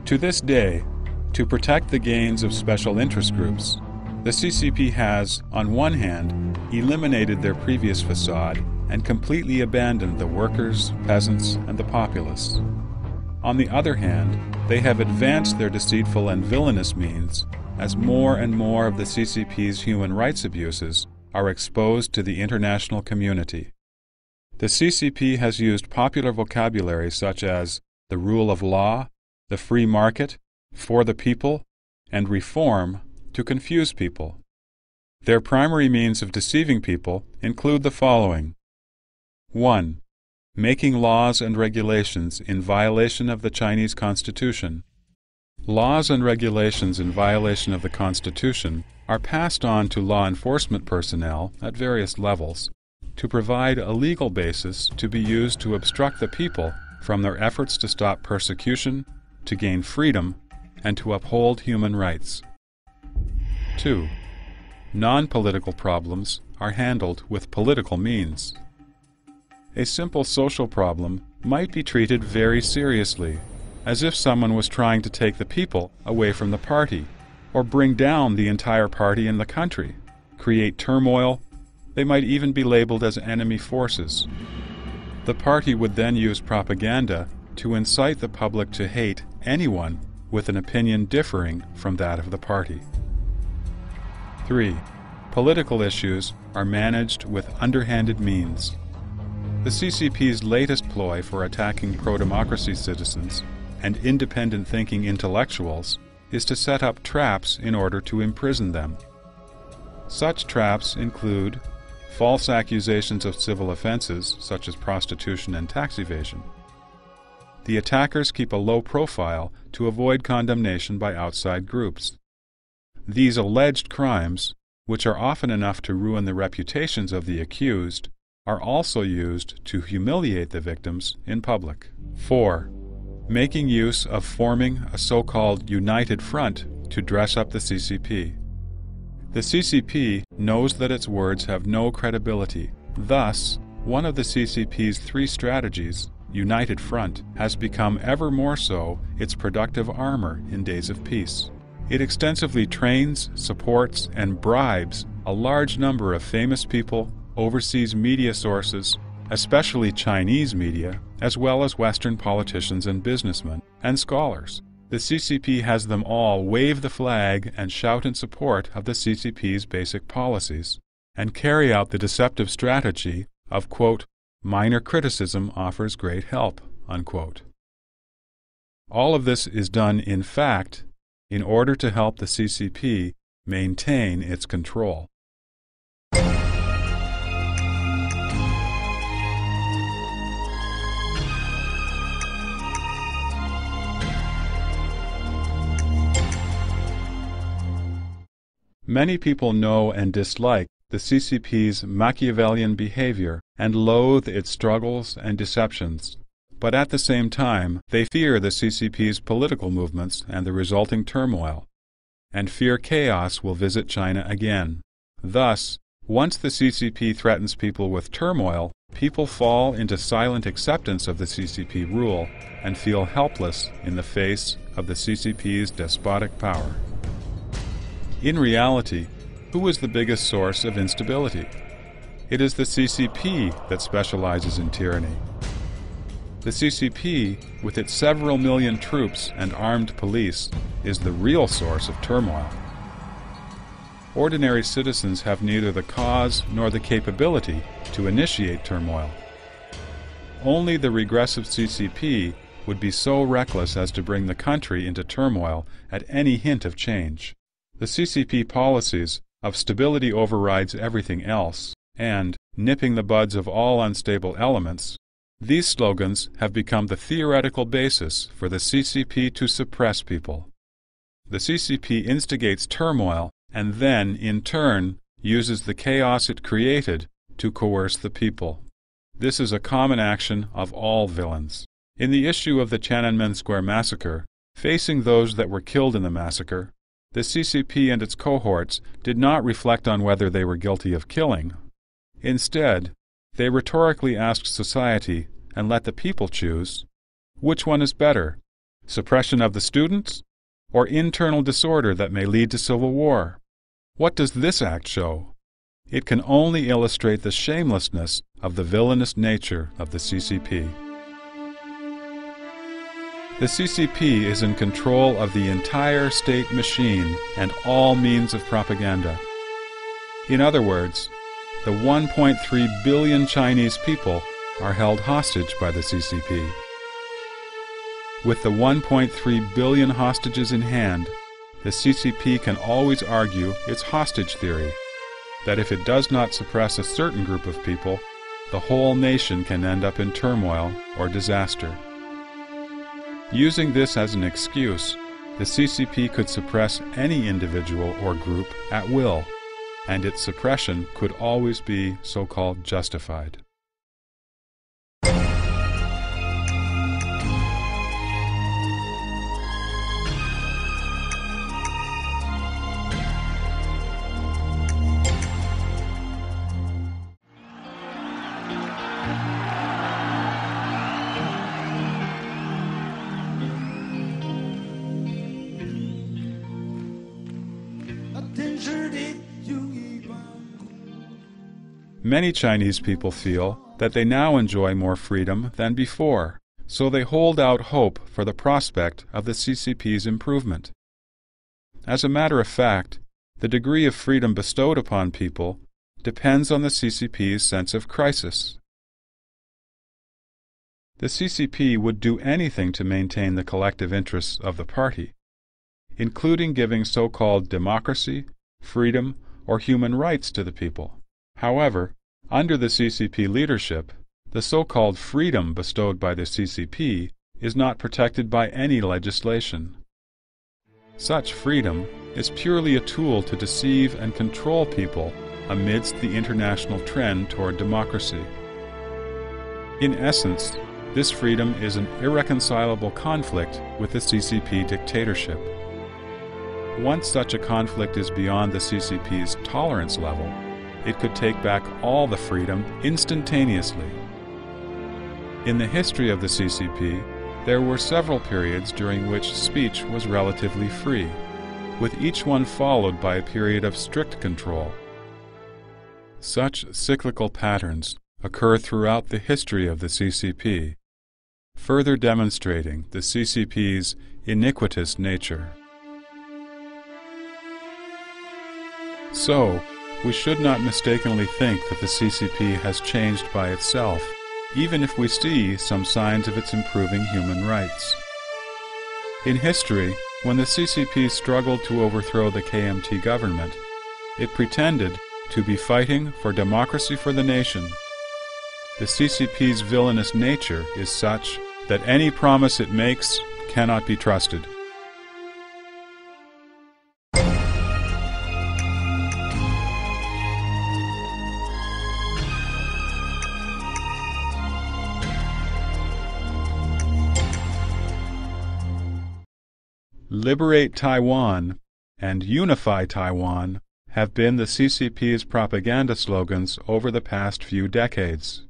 To this day, to protect the gains of special interest groups, the CCP has, on one hand, eliminated their previous facade and completely abandoned the workers, peasants, and the populace. On the other hand, they have advanced their deceitful and villainous means as more and more of the CCP's human rights abuses are exposed to the international community. The CCP has used popular vocabulary such as the rule of law, the free market, for the people, and reform to confuse people. Their primary means of deceiving people include the following. 1. Making laws and regulations in violation of the Chinese Constitution. Laws and regulations in violation of the Constitution are passed on to law enforcement personnel at various levels to provide a legal basis to be used to obstruct the people from their efforts to stop persecution, to gain freedom, and to uphold human rights. 2. Non-political problems are handled with political means. A simple social problem might be treated very seriously, as if someone was trying to take the people away from the party, or bring down the entire party in the country, create turmoil. They might even be labeled as enemy forces. The party would then use propaganda to incite the public to hate anyone with an opinion differing from that of the party. 3. Political issues are managed with underhanded means. The CCP's latest ploy for attacking pro-democracy citizens and independent-thinking intellectuals is to set up traps in order to imprison them. Such traps include false accusations of civil offenses such as prostitution and tax evasion. The attackers keep a low profile to avoid condemnation by outside groups. These alleged crimes, which are often enough to ruin the reputations of the accused, are also used to humiliate the victims in public. 4. Making use of forming a so-called united front to dress up the CCP. The CCP knows that its words have no credibility. Thus, one of the CCP's 3 strategies, United Front, has become ever more so its productive armor in days of peace. It extensively trains, supports, and bribes a large number of famous people, overseas media sources, especially Chinese media, as well as Western politicians and businessmen, and scholars. The CCP has them all wave the flag and shout in support of the CCP's basic policies, and carry out the deceptive strategy of, quote, minor criticism offers great help, unquote. All of this is done, in fact, in order to help the CCP maintain its control. Many people know and dislike the CCP's Machiavellian behavior and loathe its struggles and deceptions, but at the same time they fear the CCP's political movements and the resulting turmoil, and fear chaos will visit China again. Thus, once the CCP threatens people with turmoil, people fall into silent acceptance of the CCP rule and feel helpless in the face of the CCP's despotic power. In reality, who is the biggest source of instability? It is the CCP that specializes in tyranny. The CCP, with its several million troops and armed police, is the real source of turmoil. Ordinary citizens have neither the cause nor the capability to initiate turmoil. Only the regressive CCP would be so reckless as to bring the country into turmoil at any hint of change. The CCP policies of stability overrides everything else and nipping the buds of all unstable elements, these slogans have become the theoretical basis for the CCP to suppress people. The CCP instigates turmoil and then, in turn, uses the chaos it created to coerce the people. This is a common action of all villains. In the issue of the Tiananmen Square massacre, facing those that were killed in the massacre, the CCP and its cohorts did not reflect on whether they were guilty of killing. Instead, they rhetorically asked society, and let the people choose, which one is better, suppression of the students, or internal disorder that may lead to civil war? What does this act show? It can only illustrate the shamelessness of the villainous nature of the CCP. The CCP is in control of the entire state machine and all means of propaganda. In other words, the 1.3 billion Chinese people are held hostage by the CCP. With the 1.3 billion hostages in hand, the CCP can always argue its hostage theory, that if it does not suppress a certain group of people, the whole nation can end up in turmoil or disaster. Using this as an excuse, the CCP could suppress any individual or group at will, and its suppression could always be so-called justified. Many Chinese people feel that they now enjoy more freedom than before so they hold out hope for the prospect of the CCP's improvement. As a matter of fact, the degree of freedom bestowed upon people depends on the CCP's sense of crisis. The CCP would do anything to maintain the collective interests of the party, including giving so-called democracy, freedom, or human rights to the people. However, under the CCP leadership, the so-called freedom bestowed by the CCP is not protected by any legislation. Such freedom is purely a tool to deceive and control people amidst the international trend toward democracy. In essence, this freedom is an irreconcilable conflict with the CCP dictatorship. Once such a conflict is beyond the CCP's tolerance level, it could take back all the freedom instantaneously. In the history of the CCP, there were several periods during which speech was relatively free, with each one followed by a period of strict control. Such cyclical patterns occur throughout the history of the CCP, further demonstrating the CCP's iniquitous nature. So, we should not mistakenly think that the CCP has changed by itself, even if we see some signs of its improving human rights. In history, when the CCP struggled to overthrow the KMT government, it pretended to be fighting for democracy for the nation. The CCP's villainous nature is such that any promise it makes cannot be trusted. Liberate Taiwan and Unify Taiwan have been the CCP's propaganda slogans over the past few decades.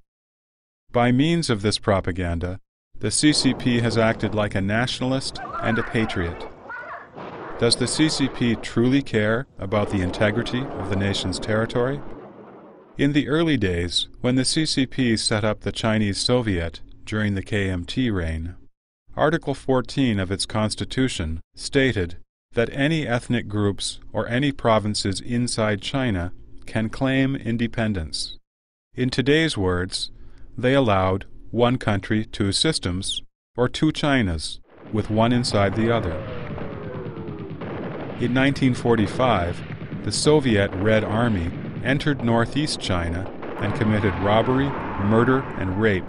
By means of this propaganda, the CCP has acted like a nationalist and a patriot. Does the CCP truly care about the integrity of the nation's territory? In the early days, when the CCP set up the Chinese Soviet during the KMT reign, Article 14 of its constitution stated that any ethnic groups or any provinces inside China can claim independence. In today's words, they allowed one country, two systems, or two Chinas, with one inside the other. In 1945, the Soviet Red Army entered northeast China and committed robbery, murder, and rape,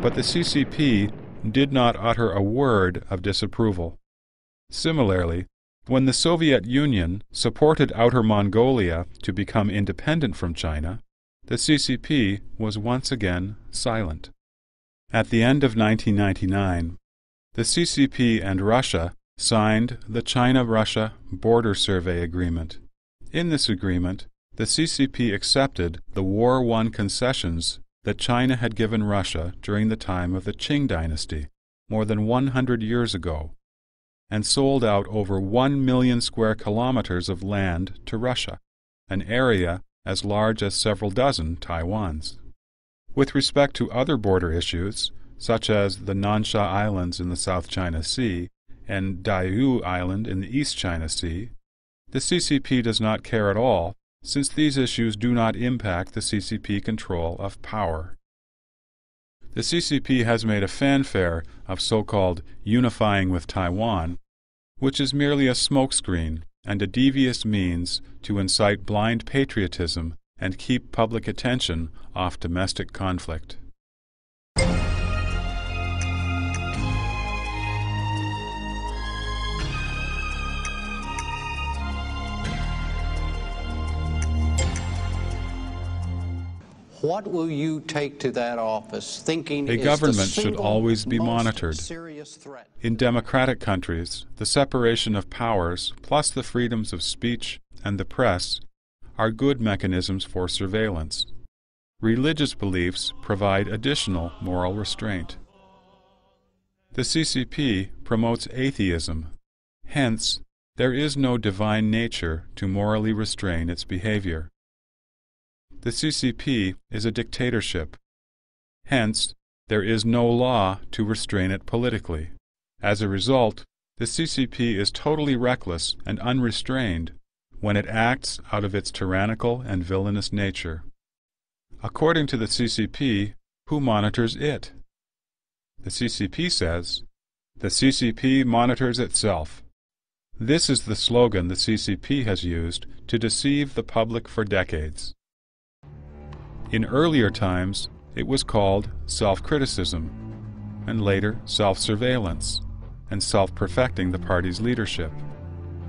but the CCP did not utter a word of disapproval. Similarly, when the Soviet Union supported Outer Mongolia to become independent from China, the CCP was once again silent. At the end of 1999, the CCP and Russia signed the China-Russia Border Survey Agreement. In this agreement, the CCP accepted the war-won concessions that China had given Russia during the time of the Qing dynasty, more than 100 years ago, and sold out over 1 million square kilometers of land to Russia, an area as large as several dozen Taiwans. With respect to other border issues, such as the Nansha Islands in the South China Sea and Diaoyu Island in the East China Sea, the CCP does not care at all, since these issues do not impact the CCP control of power. The CCP has made a fanfare of so-called unifying with Taiwan, which is merely a smokescreen and a devious means to incite blind patriotism and keep public attention off domestic conflict. What will you take to that office thinking a government should always be monitored. In democratic countries, the separation of powers plus the freedoms of speech and the press are good mechanisms for surveillance. Religious beliefs provide additional moral restraint. The CCP promotes atheism. Hence, there is no divine nature to morally restrain its behavior. The CCP is a dictatorship. Hence, there is no law to restrain it politically. As a result, the CCP is totally reckless and unrestrained when it acts out of its tyrannical and villainous nature. According to the CCP, who monitors it? The CCP says, "The CCP monitors itself." This is the slogan the CCP has used to deceive the public for decades. In earlier times, it was called self-criticism, and later self-surveillance, and self-perfecting the party's leadership,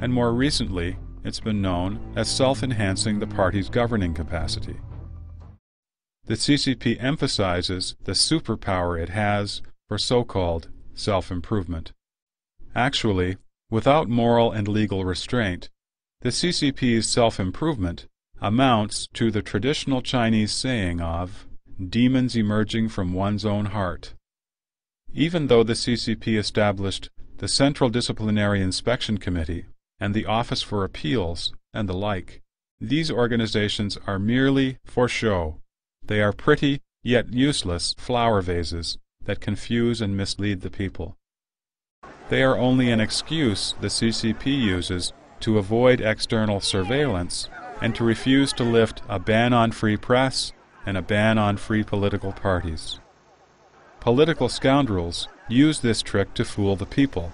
and more recently, it's been known as self-enhancing the party's governing capacity. The CCP emphasizes the superpower it has for so-called self-improvement. Actually, without moral and legal restraint, the CCP's self-improvement amounts to the traditional Chinese saying of demons emerging from one's own heart. Even though the CCP established the Central Disciplinary Inspection Committee and the Office for Appeals and the like, these organizations are merely for show. They are pretty, yet useless, flower vases that confuse and mislead the people. They are only an excuse the CCP uses to avoid external surveillance and to refuse to lift a ban on free press and a ban on free political parties. Political scoundrels use this trick to fool the people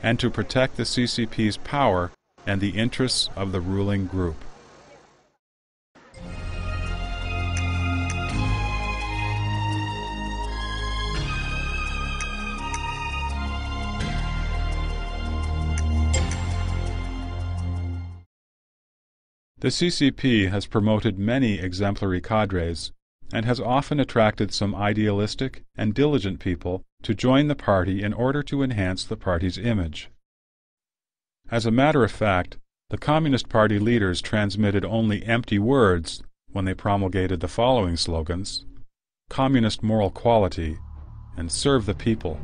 and to protect the CCP's power and the interests of the ruling group. The CCP has promoted many exemplary cadres and has often attracted some idealistic and diligent people to join the party in order to enhance the party's image. As a matter of fact, the Communist Party leaders transmitted only empty words when they promulgated the following slogans: Communist moral quality and serve the people.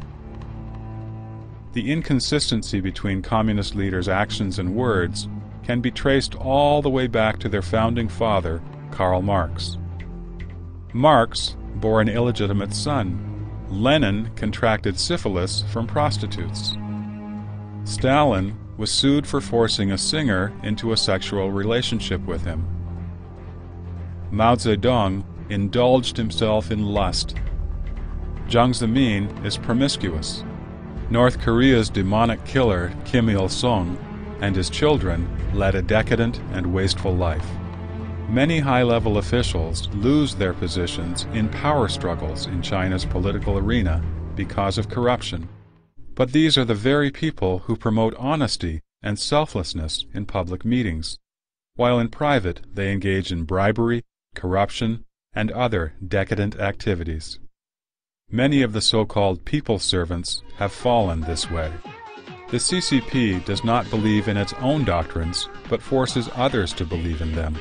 The inconsistency between Communist leaders' actions and words can be traced all the way back to their founding father, Karl Marx. Marx bore an illegitimate son. Lenin contracted syphilis from prostitutes. Stalin was sued for forcing a singer into a sexual relationship with him. Mao Zedong indulged himself in lust. Jiang Zemin is promiscuous. North Korea's demonic killer Kim Il-sung and his children led a decadent and wasteful life. Many high-level officials lose their positions in power struggles in China's political arena because of corruption. But these are the very people who promote honesty and selflessness in public meetings, while in private they engage in bribery, corruption, and other decadent activities. Many of the so-called people servants have fallen this way. The CCP does not believe in its own doctrines, but forces others to believe in them.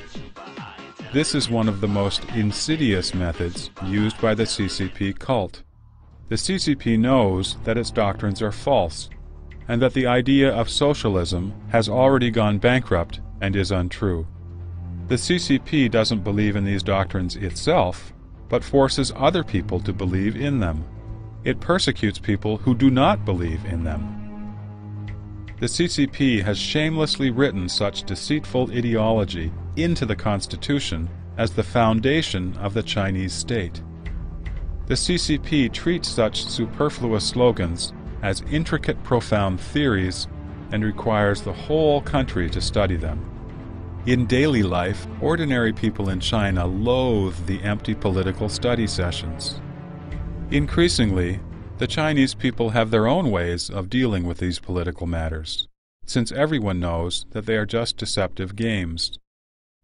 This is one of the most insidious methods used by the CCP cult. The CCP knows that its doctrines are false, and that the idea of socialism has already gone bankrupt and is untrue. The CCP doesn't believe in these doctrines itself, but forces other people to believe in them. It persecutes people who do not believe in them. The CCP has shamelessly written such deceitful ideology into the Constitution as the foundation of the Chinese state. The CCP treats such superfluous slogans as intricate, profound theories and requires the whole country to study them. In daily life, ordinary people in China loathe the empty political study sessions. Increasingly, the Chinese people have their own ways of dealing with these political matters, since everyone knows that they are just deceptive games.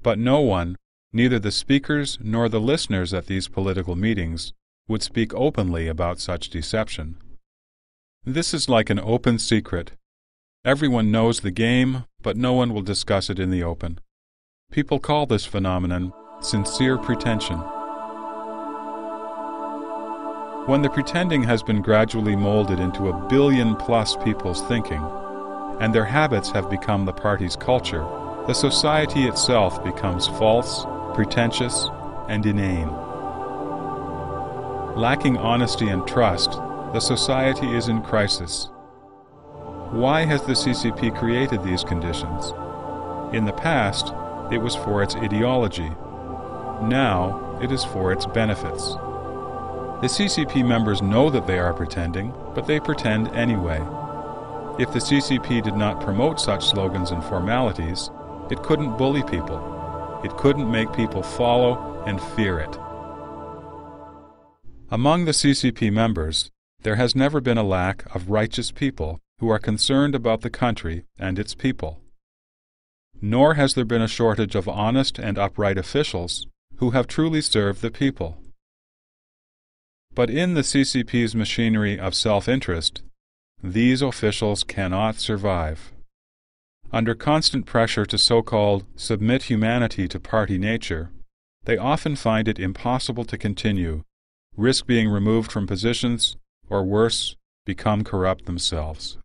But no one, neither the speakers nor the listeners at these political meetings, would speak openly about such deception. This is like an open secret. Everyone knows the game, but no one will discuss it in the open. People call this phenomenon sincere pretension. When the pretending has been gradually molded into 1 billion-plus people's thinking, and their habits have become the party's culture, the society itself becomes false, pretentious, and inane. Lacking honesty and trust, the society is in crisis. Why has the CCP created these conditions? In the past, it was for its ideology. Now, it is for its benefits. The CCP members know that they are pretending, but they pretend anyway. If the CCP did not promote such slogans and formalities, it couldn't bully people. It couldn't make people follow and fear it. Among the CCP members, there has never been a lack of righteous people who are concerned about the country and its people. Nor has there been a shortage of honest and upright officials who have truly served the people. But in the CCP's machinery of self-interest, these officials cannot survive. Under constant pressure to so-called submit humanity to party nature, they often find it impossible to continue, risk being removed from positions, or worse, become corrupt themselves.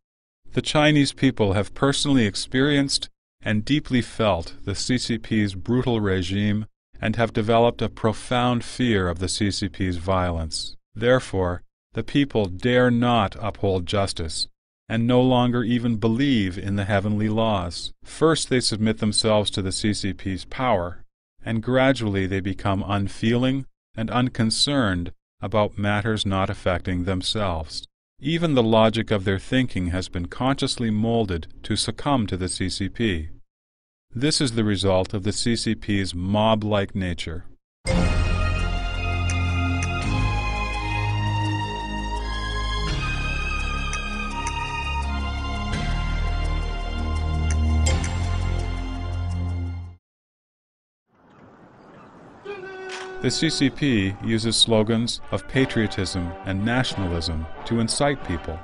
The Chinese people have personally experienced and deeply felt the CCP's brutal regime and have developed a profound fear of the CCP's violence. Therefore, the people dare not uphold justice and no longer even believe in the heavenly laws. First, they submit themselves to the CCP's power, and gradually they become unfeeling and unconcerned about matters not affecting themselves. Even the logic of their thinking has been consciously molded to succumb to the CCP. This is the result of the CCP's mob-like nature. The CCP uses slogans of patriotism and nationalism to incite people.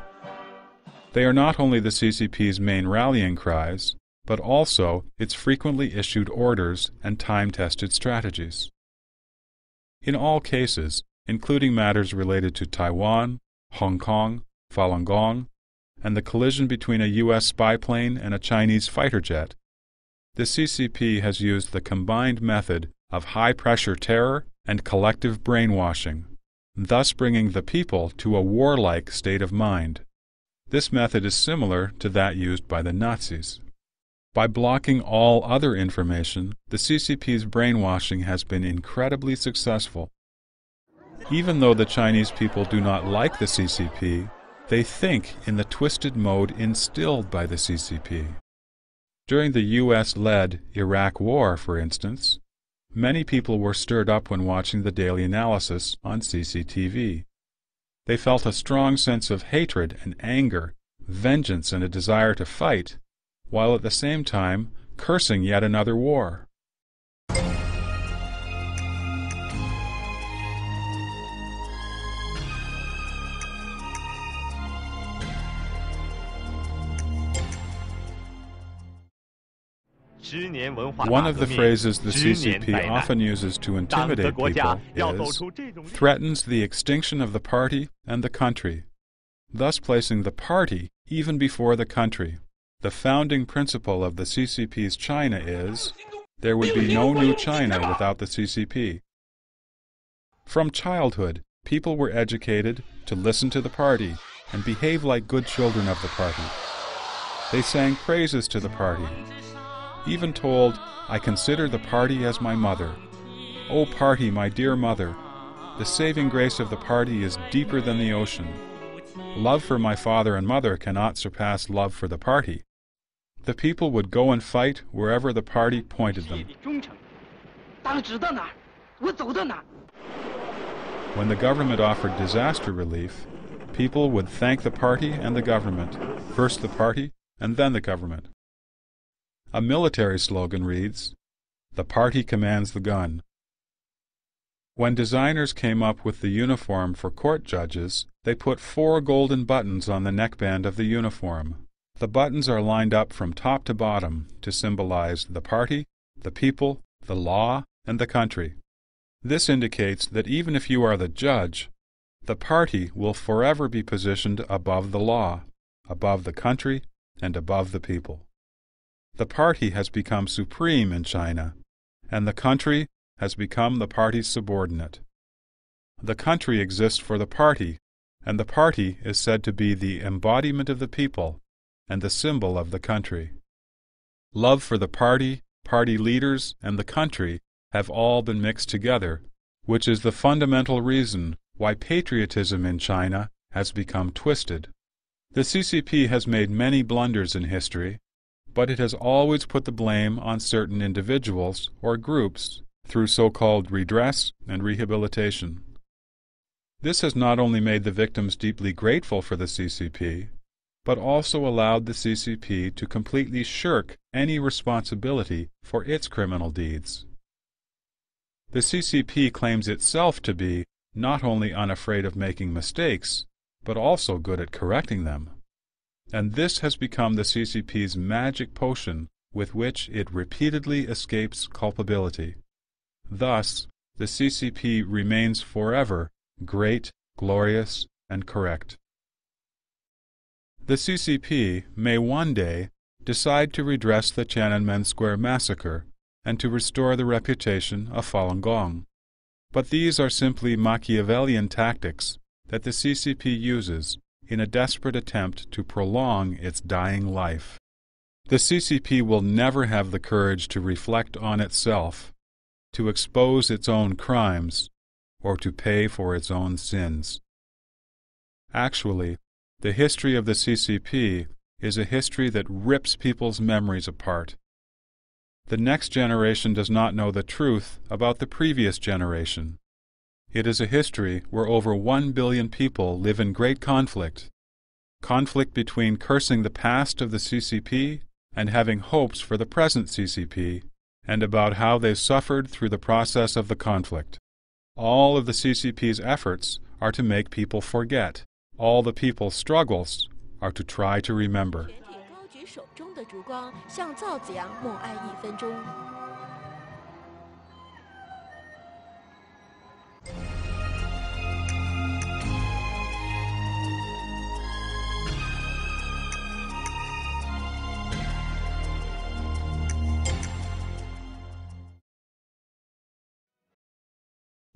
They are not only the CCP's main rallying cries, but also its frequently issued orders and time-tested strategies. In all cases, including matters related to Taiwan, Hong Kong, Falun Gong, and the collision between a U.S. spy plane and a Chinese fighter jet, the CCP has used the combined method of high-pressure terror and collective brainwashing, thus bringing the people to a warlike state of mind. This method is similar to that used by the Nazis. By blocking all other information, the CCP's brainwashing has been incredibly successful. Even though the Chinese people do not like the CCP, they think in the twisted mode instilled by the CCP. During the U.S.-led Iraq War, for instance, many people were stirred up when watching the daily analysis on CCTV. They felt a strong sense of hatred and anger, vengeance and a desire to fight, while at the same time cursing yet another war. One of the phrases the CCP often uses to intimidate people is, threatens the extinction of the party and the country, thus placing the party even before the country. The founding principle of the CCP's China is, there would be no new China without the CCP. From childhood, people were educated to listen to the party and behave like good children of the party. They sang praises to the party, even told, I consider the party as my mother. O party, my dear mother, the saving grace of the party is deeper than the ocean. Love for my father and mother cannot surpass love for the party. The people would go and fight wherever the party pointed them. When the government offered disaster relief, people would thank the party and the government, first the party and then the government. A military slogan reads, the party commands the gun. When designers came up with the uniform for court judges, they put 4 golden buttons on the neckband of the uniform. The buttons are lined up from top to bottom to symbolize the party, the people, the law, and the country. This indicates that even if you are the judge, the party will forever be positioned above the law, above the country, and above the people. The party has become supreme in China, and the country has become the party's subordinate. The country exists for the party, and the party is said to be the embodiment of the people and the symbol of the country. Love for the party, party leaders, and the country have all been mixed together, which is the fundamental reason why patriotism in China has become twisted. The CCP has made many blunders in history, but it has always put the blame on certain individuals or groups through so-called redress and rehabilitation. This has not only made the victims deeply grateful for the CCP, but also allowed the CCP to completely shirk any responsibility for its criminal deeds. The CCP claims itself to be not only unafraid of making mistakes, but also good at correcting them. And this has become the CCP's magic potion with which it repeatedly escapes culpability. Thus, the CCP remains forever great, glorious, and correct. The CCP may one day decide to redress the Tiananmen Square massacre and to restore the reputation of Falun Gong. But these are simply Machiavellian tactics that the CCP uses in a desperate attempt to prolong its dying life. The CCP will never have the courage to reflect on itself, to expose its own crimes, or to pay for its own sins. Actually, the history of the CCP is a history that rips people's memories apart. The next generation does not know the truth about the previous generation. It is a history where over 1 billion people live in great conflict. Conflict between cursing the past of the CCP and having hopes for the present CCP, and about how they suffered through the process of the conflict. All of the CCP's efforts are to make people forget. All the people's struggles are to try to remember.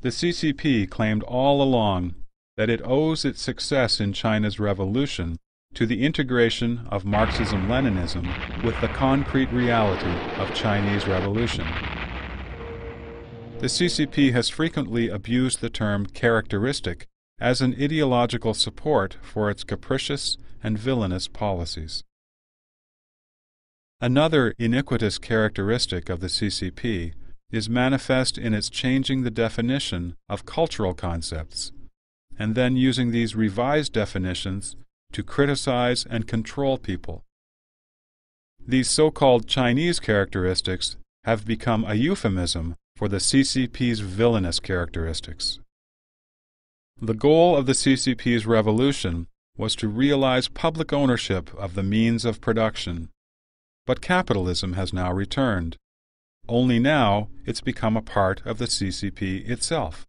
The CCP claimed all along that it owes its success in China's revolution to the integration of Marxism-Leninism with the concrete reality of Chinese revolution. The CCP has frequently abused the term characteristic as an ideological support for its capricious and villainous policies. Another iniquitous characteristic of the CCP is manifest in its changing the definition of cultural concepts, and then using these revised definitions to criticize and control people. These so-called Chinese characteristics have become a euphemism for the CCP's villainous characteristics. The goal of the CCP's revolution was to realize public ownership of the means of production, but capitalism has now returned. Only now it's become a part of the CCP itself.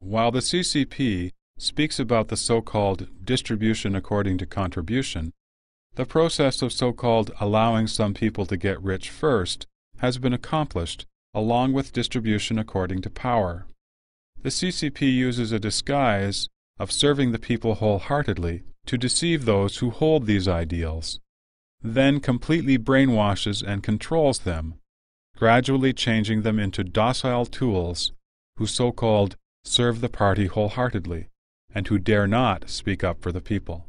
While the CCP speaks about the so-called distribution according to contribution, the process of so-called allowing some people to get rich first has been accomplished along with distribution according to power. The CCP uses a disguise of serving the people wholeheartedly to deceive those who hold these ideals, then completely brainwashes and controls them, gradually changing them into docile tools who so-called serve the party wholeheartedly, and who dare not speak up for the people.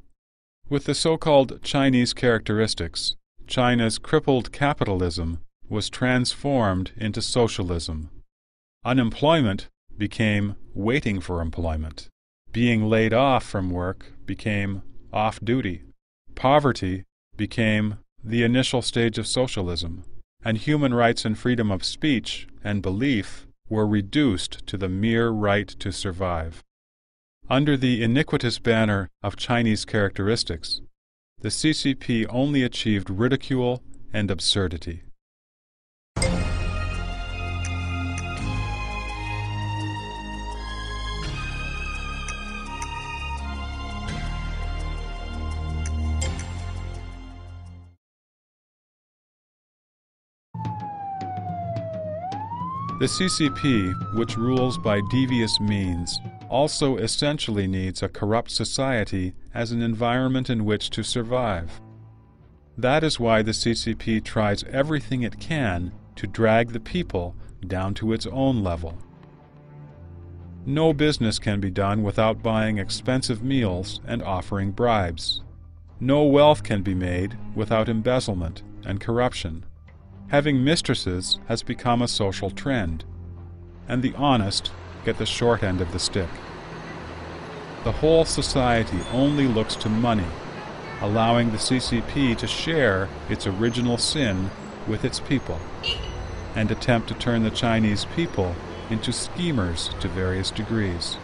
With the so-called Chinese characteristics, China's crippled capitalism was transformed into socialism. Unemployment became waiting for employment. Being laid off from work became off-duty. Poverty became the initial stage of socialism, and human rights and freedom of speech and belief were reduced to the mere right to survive. Under the iniquitous banner of Chinese characteristics, the CCP only achieved ridicule and absurdity. The CCP, which rules by devious means, also essentially needs a corrupt society as an environment in which to survive. That is why the CCP tries everything it can to drag the people down to its own level. No business can be done without buying expensive meals and offering bribes. No wealth can be made without embezzlement and corruption. Having mistresses has become a social trend, and the honest get the short end of the stick. The whole society only looks to money, allowing the CCP to share its original sin with its people, and attempt to turn the Chinese people into schemers to various degrees.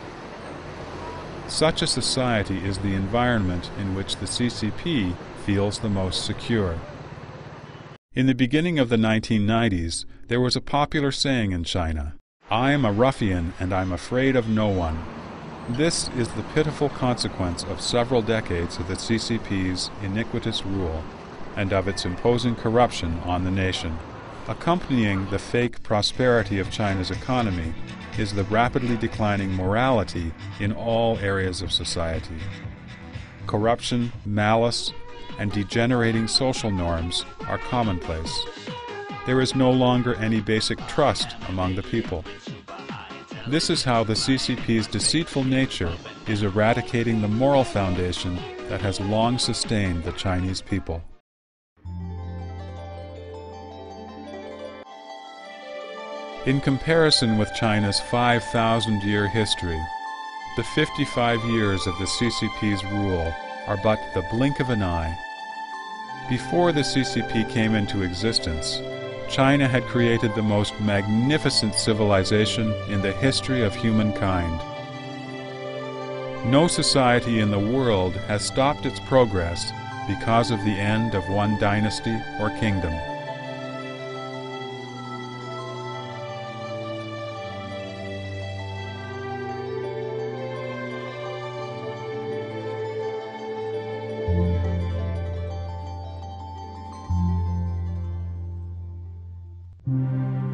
Such a society is the environment in which the CCP feels the most secure. In the beginning of the 1990s, there was a popular saying in China, "I am a ruffian and I'm afraid of no one." This is the pitiful consequence of several decades of the CCP's iniquitous rule and of its imposing corruption on the nation. Accompanying the fake prosperity of China's economy is the rapidly declining morality in all areas of society. Corruption, malice, and degenerating social norms are commonplace. There is no longer any basic trust among the people. This is how the CCP's deceitful nature is eradicating the moral foundation that has long sustained the Chinese people. In comparison with China's 5,000-year history, the 55 years of the CCP's rule are but the blink of an eye. Before the CCP came into existence, China had created the most magnificent civilization in the history of humankind. No society in the world has stopped its progress because of the end of one dynasty or kingdom.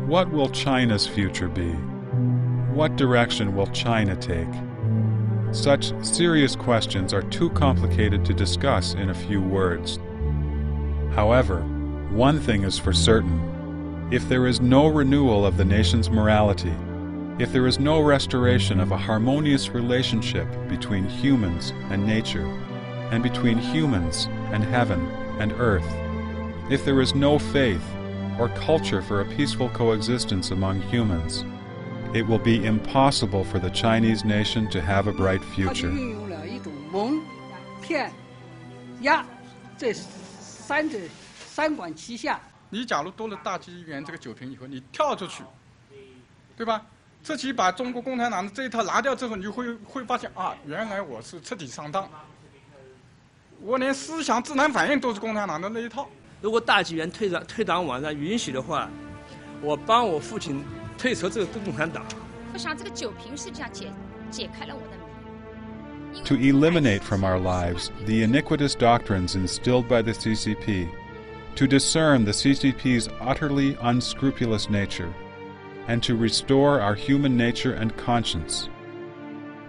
What will China's future be? What direction will China take? Such serious questions are too complicated to discuss in a few words. However, one thing is for certain. If there is no renewal of the nation's morality, if there is no restoration of a harmonious relationship between humans and nature, and between humans and heaven and earth, if there is no faith or culture for a peaceful coexistence among humans, it will be impossible for the Chinese nation to have a bright future. 三管齐下。你假如多了大纪元这个酒瓶以后，你跳出去，对吧？自己把中国共产党的这一套拿掉之后，你会发现啊，原来我是彻底上当，我连思想自然反应都是共产党的那一套。如果大纪元退党网上允许的话，我帮我父亲退出这个共产党。我想这个酒瓶实际上解开了我的谜。 To eliminate from our lives the iniquitous doctrines instilled by the CCP, to discern the CCP's utterly unscrupulous nature, and to restore our human nature and conscience.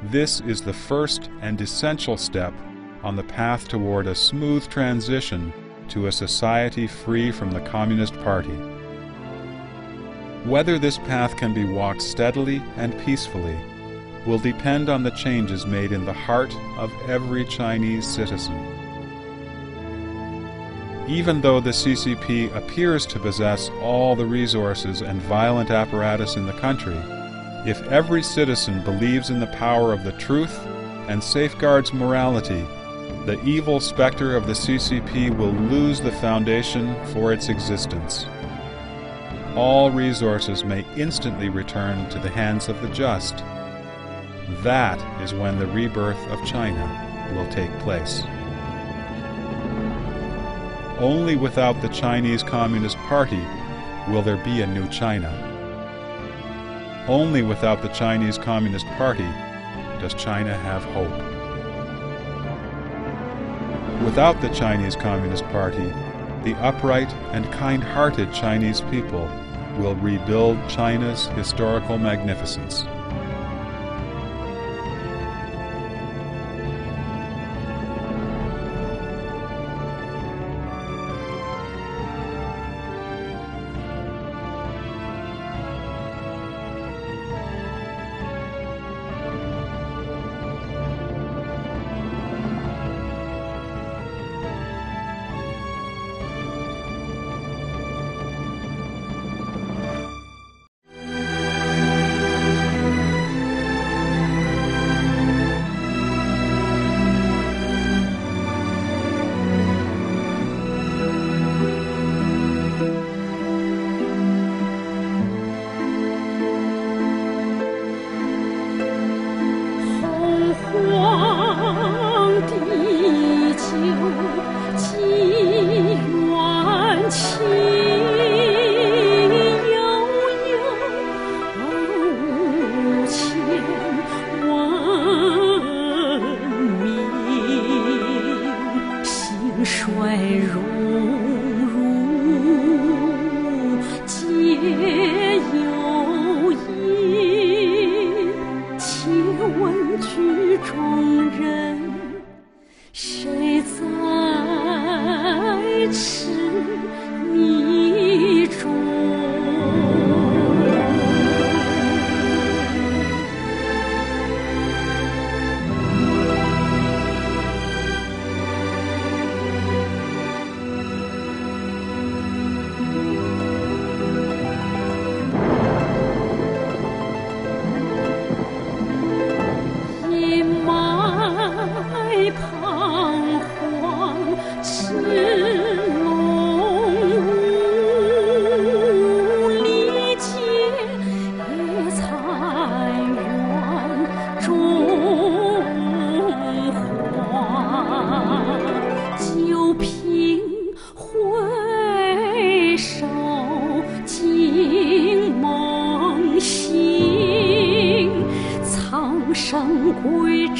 This is the first and essential step on the path toward a smooth transition to a society free from the Communist Party. Whether this path can be walked steadily and peacefully will depend on the changes made in the heart of every Chinese citizen. Even though the CCP appears to possess all the resources and violent apparatus in the country, if every citizen believes in the power of the truth and safeguards morality, the evil specter of the CCP will lose the foundation for its existence. All resources may instantly return to the hands of the just. That is when the rebirth of China will take place. Only without the Chinese Communist Party will there be a new China. Only without the Chinese Communist Party does China have hope. Without the Chinese Communist Party, the upright and kind-hearted Chinese people will rebuild China's historical magnificence.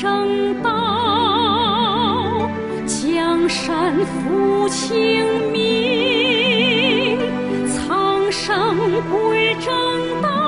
正道，江山抚清明，苍生归正道。